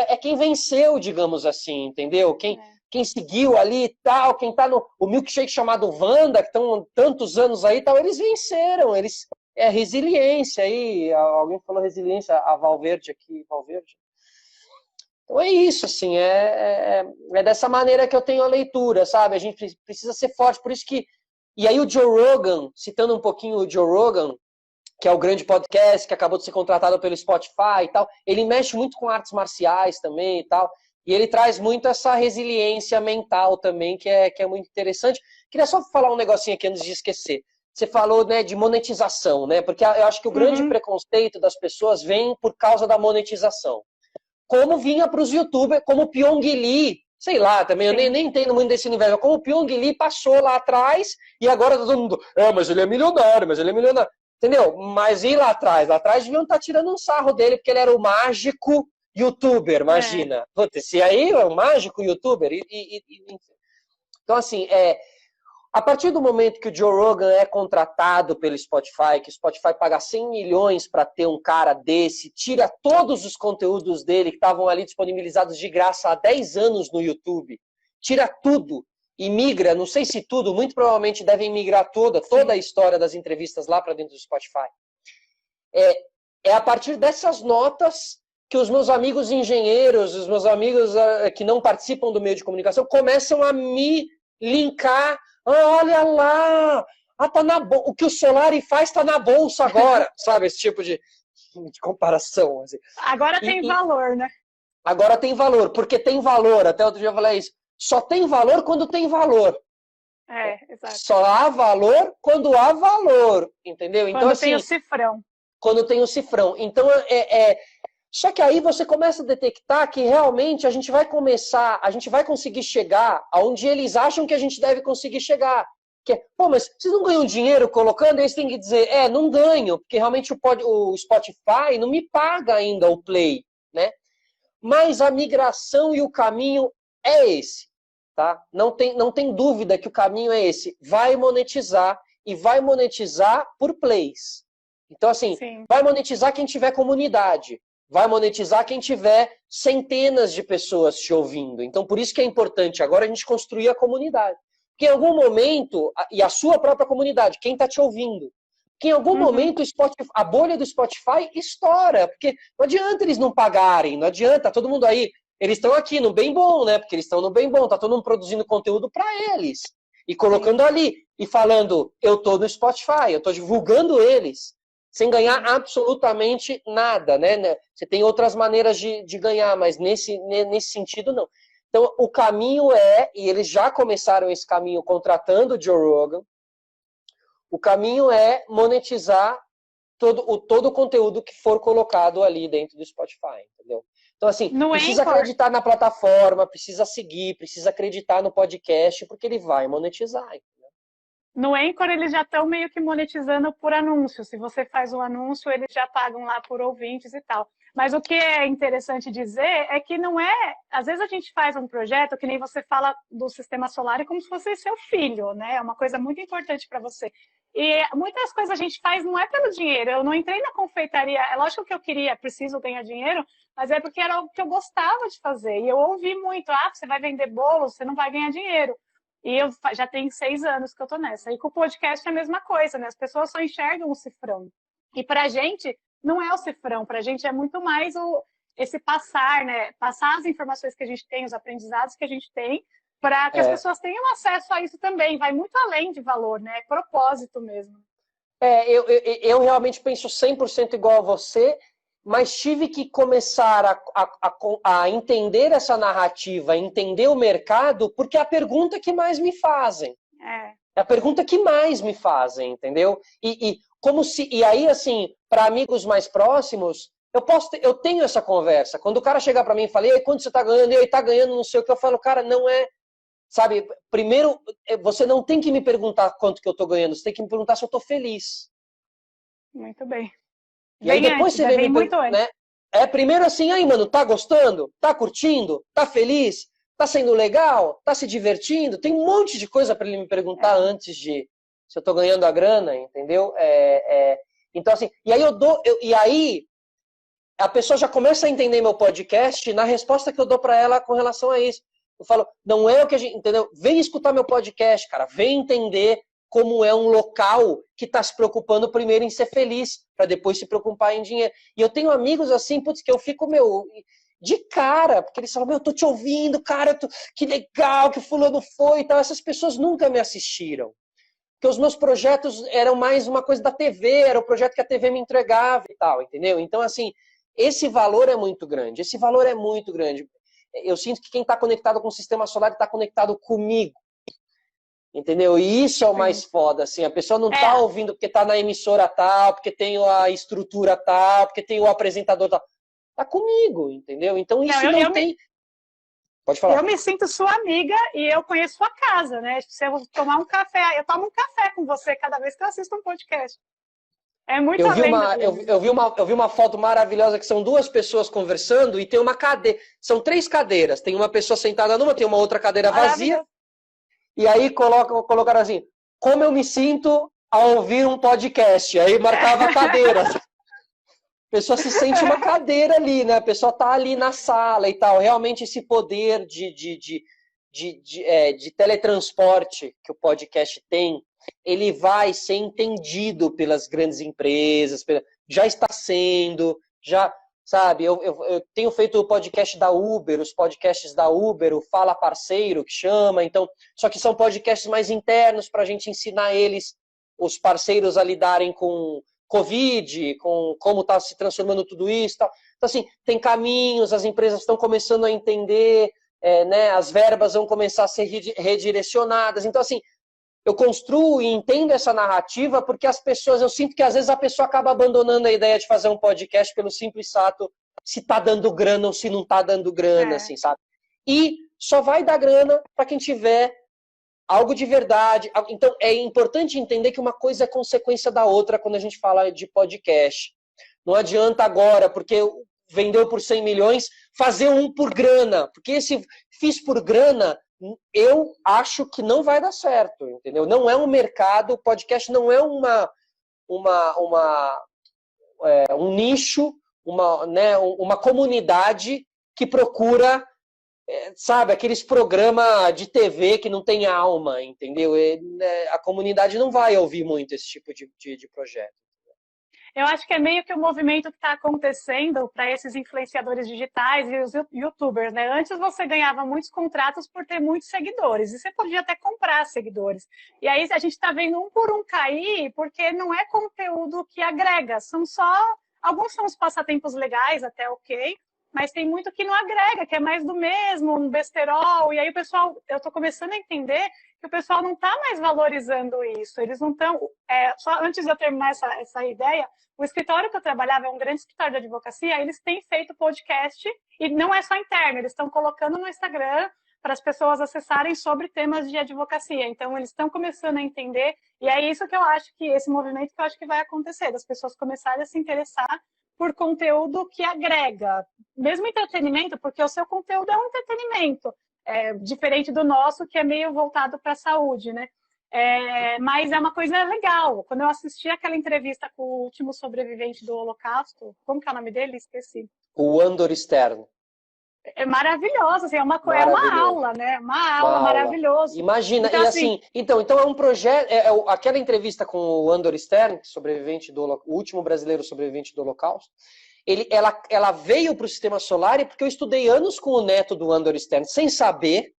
é quem venceu, digamos assim, entendeu? Quem seguiu ali e tal, quem tá no o milkshake chamado Wanda, que estão tantos anos aí e tal, eles venceram, é resiliência aí, alguém falou resiliência, a Valverde aqui, Valverde. Então é isso, assim, é dessa maneira que eu tenho a leitura, sabe? A gente precisa ser forte, por isso que... E aí o Joe Rogan, citando um pouquinho o Joe Rogan, que é o grande podcast, que acabou de ser contratado pelo Spotify e tal, ele mexe muito com artes marciais também e tal, e ele traz muito essa resiliência mental também, que é muito interessante. Queria só falar um negocinho aqui antes de esquecer. Você falou, né, de monetização, né? Porque eu acho que o grande preconceito das pessoas vem por causa da monetização. Como vinha para os youtubers, como o Pyong Lee, sei lá, também, eu nem entendo muito desse universo, como o Pyong Lee passou lá atrás e agora todo mundo, mas ele é milionário, entendeu? Mas e lá atrás? Lá atrás deviam estar tirando um sarro dele, porque ele era o mágico youtuber, imagina. Putz, esse aí é o mágico youtuber. Então, assim, a partir do momento que o Joe Rogan é contratado pelo Spotify, que o Spotify paga 100 milhões para ter um cara desse, tira todos os conteúdos dele que estavam ali disponibilizados de graça há 10 anos no YouTube, tira tudo e migra, não sei se tudo, muito provavelmente devem migrar toda a história das entrevistas lá para dentro do Spotify. É a partir dessas notas que os meus amigos engenheiros, os meus amigos que não participam do meio de comunicação, começam a me linkar. Olha lá, tá o que o Solari faz está na bolsa agora, sabe? Esse tipo de comparação. Assim. Agora tem valor, né? Agora tem valor, porque tem valor. Até outro dia eu falei isso. Só tem valor quando tem valor. Exato. Só há valor quando há valor, entendeu? Então, quando assim, tem o cifrão. Quando tem o cifrão. Então, só que aí você começa a detectar que realmente a gente vai conseguir chegar aonde eles acham que a gente deve conseguir chegar. Que é, mas vocês não ganham dinheiro colocando? Eles têm que dizer, não ganho, porque realmente o Spotify não me paga ainda o Play, né? Mas a migração e o caminho é esse, tá? Não tem dúvida que o caminho é esse. Vai monetizar e vai monetizar por plays. Então, assim, vai monetizar quem tiver comunidade. Vai monetizar quem tiver centenas de pessoas te ouvindo. Então, por isso que é importante agora a gente construir a comunidade. Porque em algum momento, e a sua própria comunidade, quem está te ouvindo, que em algum momento a bolha do Spotify estoura. Porque não adianta eles não pagarem, não adianta, todo mundo aí, eles estão aqui no bem bom, né? Porque eles estão no bem bom, tá todo mundo produzindo conteúdo para eles. E colocando ali, e falando, eu tô no Spotify, eu tô divulgando eles. Sem ganhar absolutamente nada, né? Você tem outras maneiras de ganhar, mas nesse sentido não. Então, o caminho e eles já começaram esse caminho contratando o Joe Rogan, o caminho é monetizar todo o conteúdo que for colocado ali dentro do Spotify, entendeu? Então, assim, precisa acreditar na plataforma, precisa seguir, precisa acreditar no podcast, porque ele vai monetizar, entendeu? No Anchor, eles já estão meio que monetizando por anúncio. Se você faz um anúncio, eles já pagam lá por ouvintes e tal. Mas o que é interessante dizer é que não é... Às vezes a gente faz um projeto, que nem você fala do Sistema Solar, como se fosse seu filho, né? É uma coisa muito importante para você. E muitas coisas a gente faz não é pelo dinheiro. Eu não entrei na confeitaria. É lógico que eu preciso ganhar dinheiro, mas é porque era o que eu gostava de fazer. E eu ouvi muito, você vai vender bolo, você não vai ganhar dinheiro. E eu já tenho 6 anos que eu tô nessa. E com o podcast é a mesma coisa, né? As pessoas só enxergam o cifrão. E pra gente, não é o cifrão. Pra gente é muito mais esse passar, né? Passar as informações que a gente tem, os aprendizados que a gente tem, para que as pessoas tenham acesso a isso também. Vai muito além de valor, né? É propósito mesmo. Eu realmente penso 100% igual a você, mas tive que começar a entender essa narrativa, entender o mercado, porque é a pergunta que mais me fazem. É a pergunta que mais me fazem, entendeu? E aí, assim, para amigos mais próximos, eu tenho essa conversa. Quando o cara chegar para mim e fala, e aí, quanto você tá ganhando? E aí, tá ganhando não sei o que, eu falo, cara, não é... Sabe, primeiro, você não tem que me perguntar quanto que eu tô ganhando, você tem que me perguntar se eu tô feliz. Muito bem. E aí depois você vem muito antes, né? Primeiro assim, aí, mano, tá gostando? Tá curtindo? Tá feliz? Tá sendo legal? Tá se divertindo? Tem um monte de coisa para ele me perguntar antes de se eu tô ganhando a grana, entendeu? Então, assim, e aí a pessoa já começa a entender meu podcast na resposta que eu dou para ela com relação a isso. Eu falo, não é o que a gente... Entendeu? Vem escutar meu podcast, cara. Vem entender como é um local que está se preocupando primeiro em ser feliz, para depois se preocupar em dinheiro. E eu tenho amigos assim, putz, que eu fico, de cara, porque eles falam, eu tô te ouvindo, cara, que legal que fulano foi e tal. Essas pessoas nunca me assistiram. Porque os meus projetos eram mais uma coisa da TV, era o projeto que a TV me entregava e tal, entendeu? Então, assim, esse valor é muito grande. Esse valor é muito grande. Eu sinto que quem está conectado com o sistema solar está conectado comigo. Entendeu? E isso é o mais foda, assim. A pessoa não tá ouvindo porque tá na emissora tal, porque tem a estrutura tal, porque tem o apresentador tal. Tá comigo, entendeu? Então isso não tem... Pode falar. Eu me sinto sua amiga e eu conheço sua casa, né? Se eu tomar um café, eu tomo um café com você cada vez que eu assisto um podcast. É muito eu vi uma foto maravilhosa que são duas pessoas conversando e tem uma cadeira. São 3 cadeiras. Tem uma pessoa sentada numa, tem uma outra cadeira vazia. E aí colocaram assim, como eu me sinto ao ouvir um podcast. Aí marcava a cadeira. A pessoa se sente uma cadeira ali, né? A pessoa tá ali na sala e tal. Realmente esse poder de teletransporte que o podcast tem, ele vai ser entendido pelas grandes empresas, já está sendo, já... Sabe, eu tenho feito o podcast da Uber, os podcasts da Uber, o Fala Parceiro, que chama, então, só que são podcasts mais internos para a gente ensinar eles, os parceiros, a lidarem com Covid, com como está se transformando tudo isso. Tal. Então, assim, tem caminhos, as empresas estão começando a entender, né, as verbas vão começar a ser redirecionadas. Então, assim, eu construo e entendo essa narrativa porque as pessoas, eu sinto que às vezes a pessoa acaba abandonando a ideia de fazer um podcast pelo simples fato se tá dando grana ou se não tá dando grana, assim, sabe? E só vai dar grana para quem tiver algo de verdade. Então é importante entender que uma coisa é consequência da outra quando a gente fala de podcast. Não adianta agora, porque vendeu por 100 milhões, fazer um por grana, porque esse fiz por grana, eu acho que não vai dar certo, entendeu? Não é um mercado, o podcast não é um nicho, uma comunidade que procura, sabe, aqueles programas de TV que não tem alma, entendeu? A comunidade não vai ouvir muito esse tipo de projeto. Eu acho que é meio que o movimento que está acontecendo para esses influenciadores digitais e os youtubers, né? Antes você ganhava muitos contratos por ter muitos seguidores, e você podia até comprar seguidores. E aí a gente está vendo um por um cair, porque não é conteúdo que agrega, são só... Alguns são os passatempos legais, até ok, mas tem muito que não agrega, que é mais do mesmo, um besterol, e aí o pessoal... Eu estou começando a entender que o pessoal não está mais valorizando isso, eles não estão... só antes de eu terminar essa ideia, o escritório que eu trabalhava é um grande escritório de advocacia, eles têm feito podcast, e não é só interno, eles estão colocando no Instagram para as pessoas acessarem sobre temas de advocacia, então eles estão começando a entender, e é isso que eu acho que, esse movimento que eu acho que vai acontecer, das pessoas começarem a se interessar por conteúdo que agrega, mesmo entretenimento, porque o seu conteúdo é um entretenimento, diferente do nosso, que é meio voltado para a saúde, né? Mas é uma coisa legal. Quando eu assisti aquela entrevista com o último sobrevivente do Holocausto, como que é o nome dele? Esqueci. O Andor Stern. É maravilhoso, assim, é uma aula, né? Uma aula maravilhosa. Imagina, então, e assim, então é um projeto, aquela entrevista com o Andor Stern, sobrevivente o último brasileiro sobrevivente do Holocausto, ela veio para o Sistema Solar porque eu estudei anos com o neto do Andor Stern, sem saber,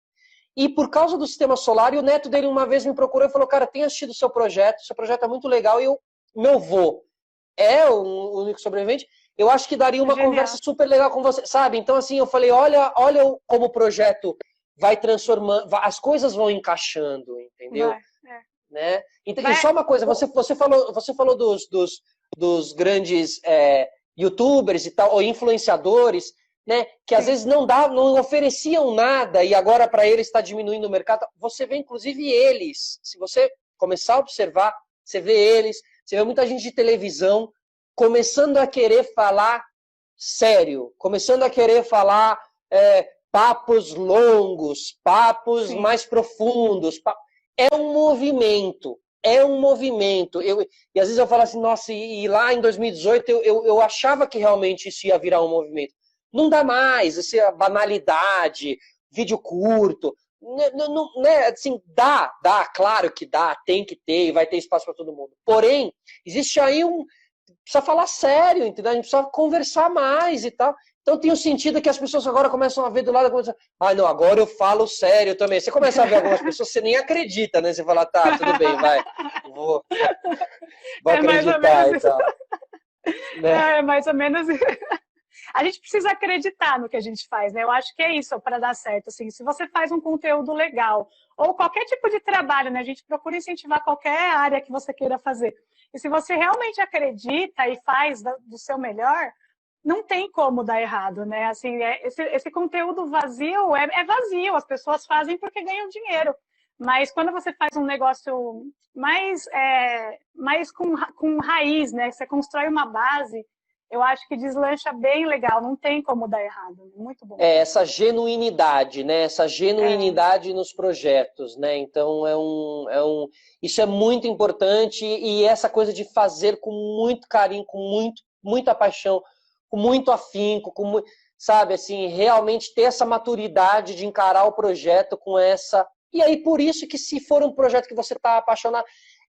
e por causa do Sistema Solar, e o neto dele uma vez me procurou e falou, cara, tenho assistido o seu projeto é muito legal, e meu avô é o único sobrevivente, eu acho que daria uma conversa super legal com você, sabe? Então, assim, eu falei, olha como o projeto vai transformando, as coisas vão encaixando, entendeu? Né? E só uma coisa, você falou dos grandes youtubers e tal, ou influenciadores, né? Que às vezes não ofereciam nada e agora para eles está diminuindo o mercado. Você vê, inclusive, eles. Se você começar a observar, você vê eles, você vê muita gente de televisão começando a querer falar sério, começando a querer falar papos longos, papos mais profundos. É um movimento. é um movimento. E às vezes eu falo assim, nossa, e lá em 2018 eu achava que realmente isso ia virar um movimento. Não dá mais, essa banalidade, vídeo curto, né? Assim, dá, claro que dá, tem que ter, e vai ter espaço para todo mundo. Porém, existe aí precisa falar sério, entendeu? A gente precisa conversar mais e tal. Então tem o sentido que as pessoas agora começam a ver do lado, não, agora eu falo sério também. Você começa a ver algumas pessoas, você nem acredita, né? Você fala, tá, tudo bem, vou acreditar e tal. Né? É mais ou menos. A gente precisa acreditar no que a gente faz, né? Eu acho que é isso para dar certo. Assim, se você faz um conteúdo legal ou qualquer tipo de trabalho, né? A gente procura incentivar qualquer área que você queira fazer. E se você realmente acredita e faz do seu melhor, não tem como dar errado, né? Assim, esse conteúdo vazio é vazio. As pessoas fazem porque ganham dinheiro. Mas quando você faz um negócio mais com raiz, né? Você constrói uma base, eu acho que deslancha bem legal, não tem como dar errado. Muito bom. Essa genuinidade, né? Essa genuinidade nos projetos, né? Então isso é muito importante, e essa coisa de fazer com muito carinho, com muita paixão, com muito afinco, sabe, assim, realmente ter essa maturidade de encarar o projeto com essa. E aí, por isso que, se for um projeto que você está apaixonado,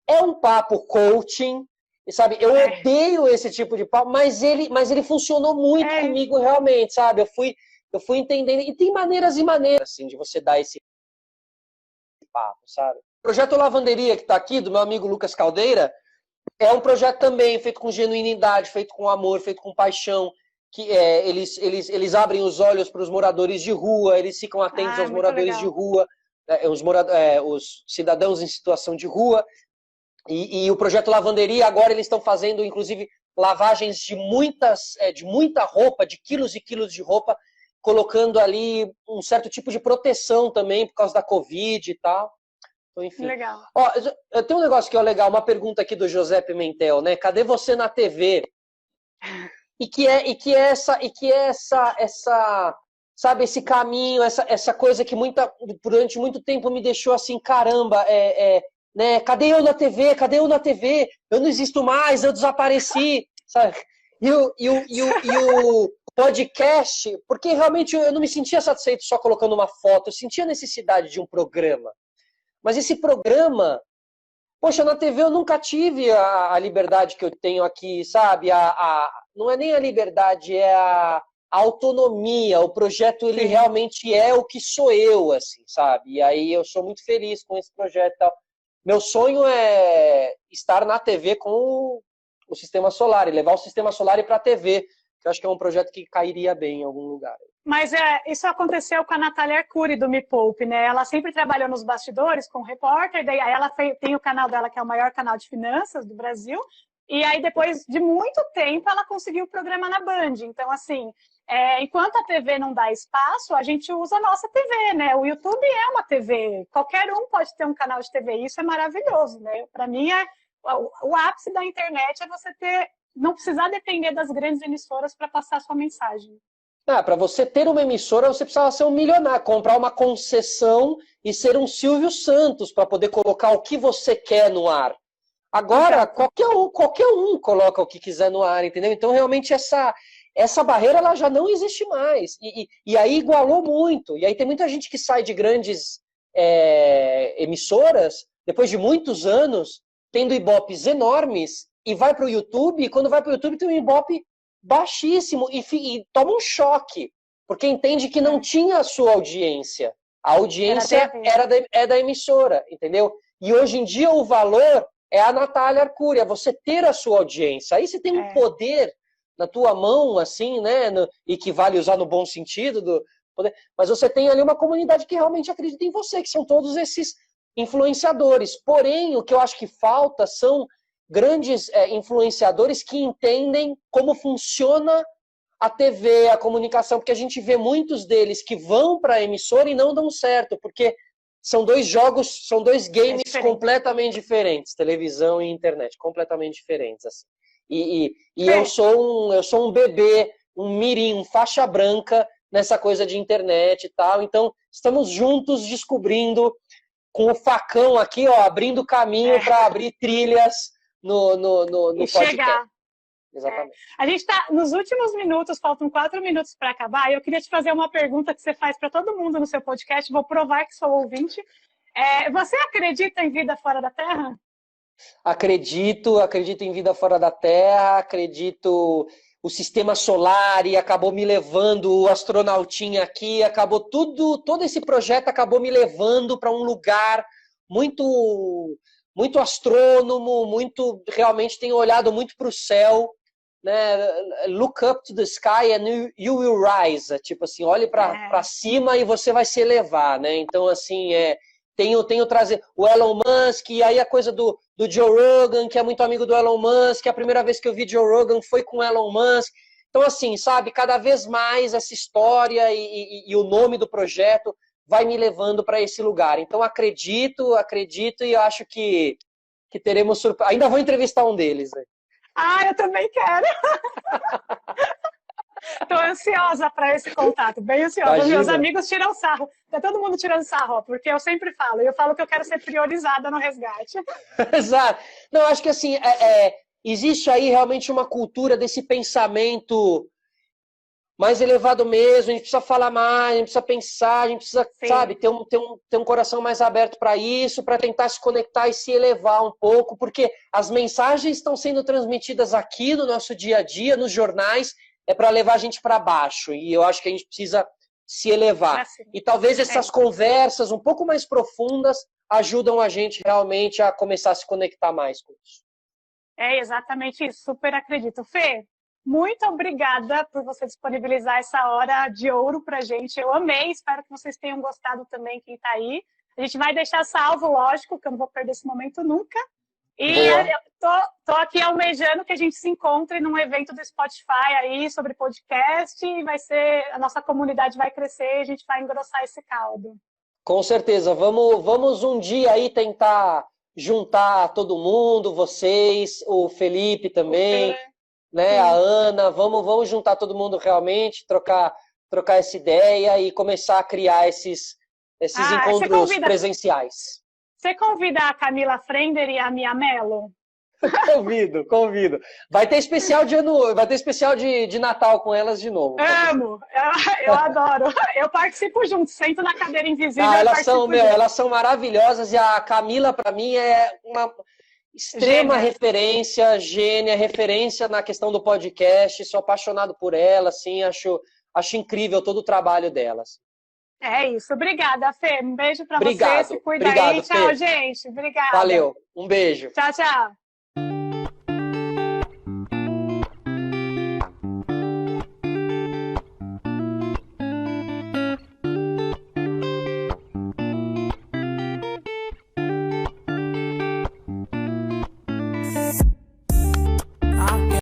é um papo coaching. Sabe, eu odeio esse tipo de papo, mas ele funcionou muito comigo realmente, sabe? Eu fui entendendo, e tem maneiras e maneiras assim de você dar esse papo, sabe? O projeto Lavanderia, que está aqui, do meu amigo Lucas Caldeira, é um projeto também feito com genuinidade, feito com amor, feito com paixão, que eles abrem os olhos para os moradores de rua, eles ficam atentos aos moradores legal. de rua, os cidadãos em situação de rua. E o projeto Lavanderia, agora eles estão fazendo, inclusive, lavagens de muita roupa, de quilos e quilos de roupa, colocando ali um certo tipo de proteção também, por causa da Covid e tal. Então, enfim. Legal. Ó, eu tenho um negócio que é legal, uma pergunta aqui do José Pimentel, né? Cadê você na TV? E que é essa, sabe, esse caminho, essa coisa que durante muito tempo me deixou assim, caramba, né? Cadê eu na TV? Cadê eu na TV? Eu não existo mais, eu desapareci, sabe? E o podcast, porque realmente eu não me sentia satisfeito só colocando uma foto, eu sentia a necessidade de um programa. Mas esse programa, poxa, na TV eu nunca tive a liberdade que eu tenho aqui, sabe? Não é nem a liberdade, é a autonomia. O projeto, ele realmente é o que sou eu, assim, sabe? E aí eu sou muito feliz com esse projeto e tal. Meu sonho é estar na TV com o Sistema Solar, e levar o Sistema Solar para a TV, que eu acho que é um projeto que cairia bem em algum lugar. Mas isso aconteceu com a Natália Arcuri, do Me Poupe, né? Ela sempre trabalhou nos bastidores com repórter, daí ela tem o canal dela, que é o maior canal de finanças do Brasil, e aí depois de muito tempo ela conseguiu o programa na Band. Então, assim, enquanto a TV não dá espaço, a gente usa a nossa TV, né? O YouTube é uma TV, qualquer um pode ter um canal de TV, isso é maravilhoso, né? Para mim, o ápice da internet é você não precisar depender das grandes emissoras para passar sua mensagem. Para você ter uma emissora, você precisava ser um milionário, comprar uma concessão e ser um Silvio Santos para poder colocar o que você quer no ar. Agora, qualquer um coloca o que quiser no ar, entendeu? Então, realmente, essa barreira ela já não existe mais. E aí igualou muito. E aí tem muita gente que sai de grandes emissoras, depois de muitos anos, tendo ibopes enormes, e vai para o YouTube, e quando vai para o YouTube tem um ibope baixíssimo, e toma um choque, porque entende que não tinha a sua audiência. A audiência é da emissora, entendeu? E hoje em dia o valor é a Natália Arcuri, é você ter a sua audiência. Aí você tem um poder na tua mão, assim, né? E que vale usar no bom sentido do poder. Mas você tem ali uma comunidade que realmente acredita em você, que são todos esses influenciadores. Porém, o que eu acho que falta são grandes influenciadores que entendem como funciona a TV, a comunicação, porque a gente vê muitos deles que vão para a emissora e não dão certo, porque são dois jogos, são dois games completamente diferentes, televisão e internet, completamente diferentes. Assim. E eu sou um bebê, um mirim, um faixa branca nessa coisa de internet e tal, então estamos juntos descobrindo com o facão aqui, ó, abrindo caminho para abrir trilhas no podcast. Chegar. Exatamente. A gente está nos últimos minutos, faltam 4 minutos para acabar, e eu queria te fazer uma pergunta que você faz para todo mundo no seu podcast, vou provar que sou ouvinte. Você acredita em vida fora da Terra? Acredito em vida fora da Terra, acredito o sistema solar e acabou me levando, o astronautinha aqui, acabou todo esse projeto acabou me levando para um lugar muito astrônomo, realmente tenho olhado muito para o céu, né? Look up to the sky and you will rise. Tipo assim, olhe para cima e você vai se elevar, né? Então, assim, tenho trazido o Elon Musk, e aí a coisa do Joe Rogan, que é muito amigo do Elon Musk, a primeira vez que eu vi Joe Rogan foi com o Elon Musk. Então, assim, sabe, cada vez mais essa história e o nome do projeto vai me levando para esse lugar. Então, acredito e eu acho que teremos surpresa. Ainda vou entrevistar um deles. Né? Eu também quero. Estou ansiosa para esse contato, bem ansiosa. Imagina. Meus amigos tiram sarro. Tá todo mundo tirando sarro, ó, porque eu sempre falo. Eu falo que eu quero ser priorizada no resgate. Exato. Não, acho que assim, existe aí realmente uma cultura desse pensamento mais elevado mesmo. A gente precisa falar mais, a gente precisa pensar, a gente precisa, sabe, ter um coração mais aberto para isso, para tentar se conectar e se elevar um pouco, porque as mensagens estão sendo transmitidas aqui no nosso dia a dia, nos jornais, para levar a gente para baixo, e eu acho que a gente precisa se elevar. E talvez essas conversas um pouco mais profundas ajudam a gente realmente a começar a se conectar mais com isso. É exatamente isso, super acredito. Fê, muito obrigada por você disponibilizar essa hora de ouro pra gente. Eu amei, espero que vocês tenham gostado também, quem tá aí. A gente vai deixar salvo, lógico, que eu não vou perder esse momento nunca. E eu tô aqui almejando que a gente se encontre num evento do Spotify aí sobre podcast, e a nossa comunidade vai crescer e a gente vai engrossar esse caldo. Com certeza, vamos um dia aí tentar juntar todo mundo, vocês, o Felipe também, né, a Ana, vamos juntar todo mundo realmente, trocar essa ideia e começar a criar esses encontros presenciais. Você convida a Camila Frender e a Mia Mello? Convido. Vai ter especial de Natal com elas de novo. Amo, eu adoro. Eu participo junto, sento na cadeira invisível. Elas são maravilhosas, e a Camila, para mim, é uma extrema referência, gênia, referência na questão do podcast. Sou apaixonado por ela, assim, acho incrível todo o trabalho delas. É isso. Obrigada, Fê. Um beijo pra você. Se cuida aí. Tchau, Fê. Gente. Obrigada. Valeu. Um beijo. Tchau, tchau.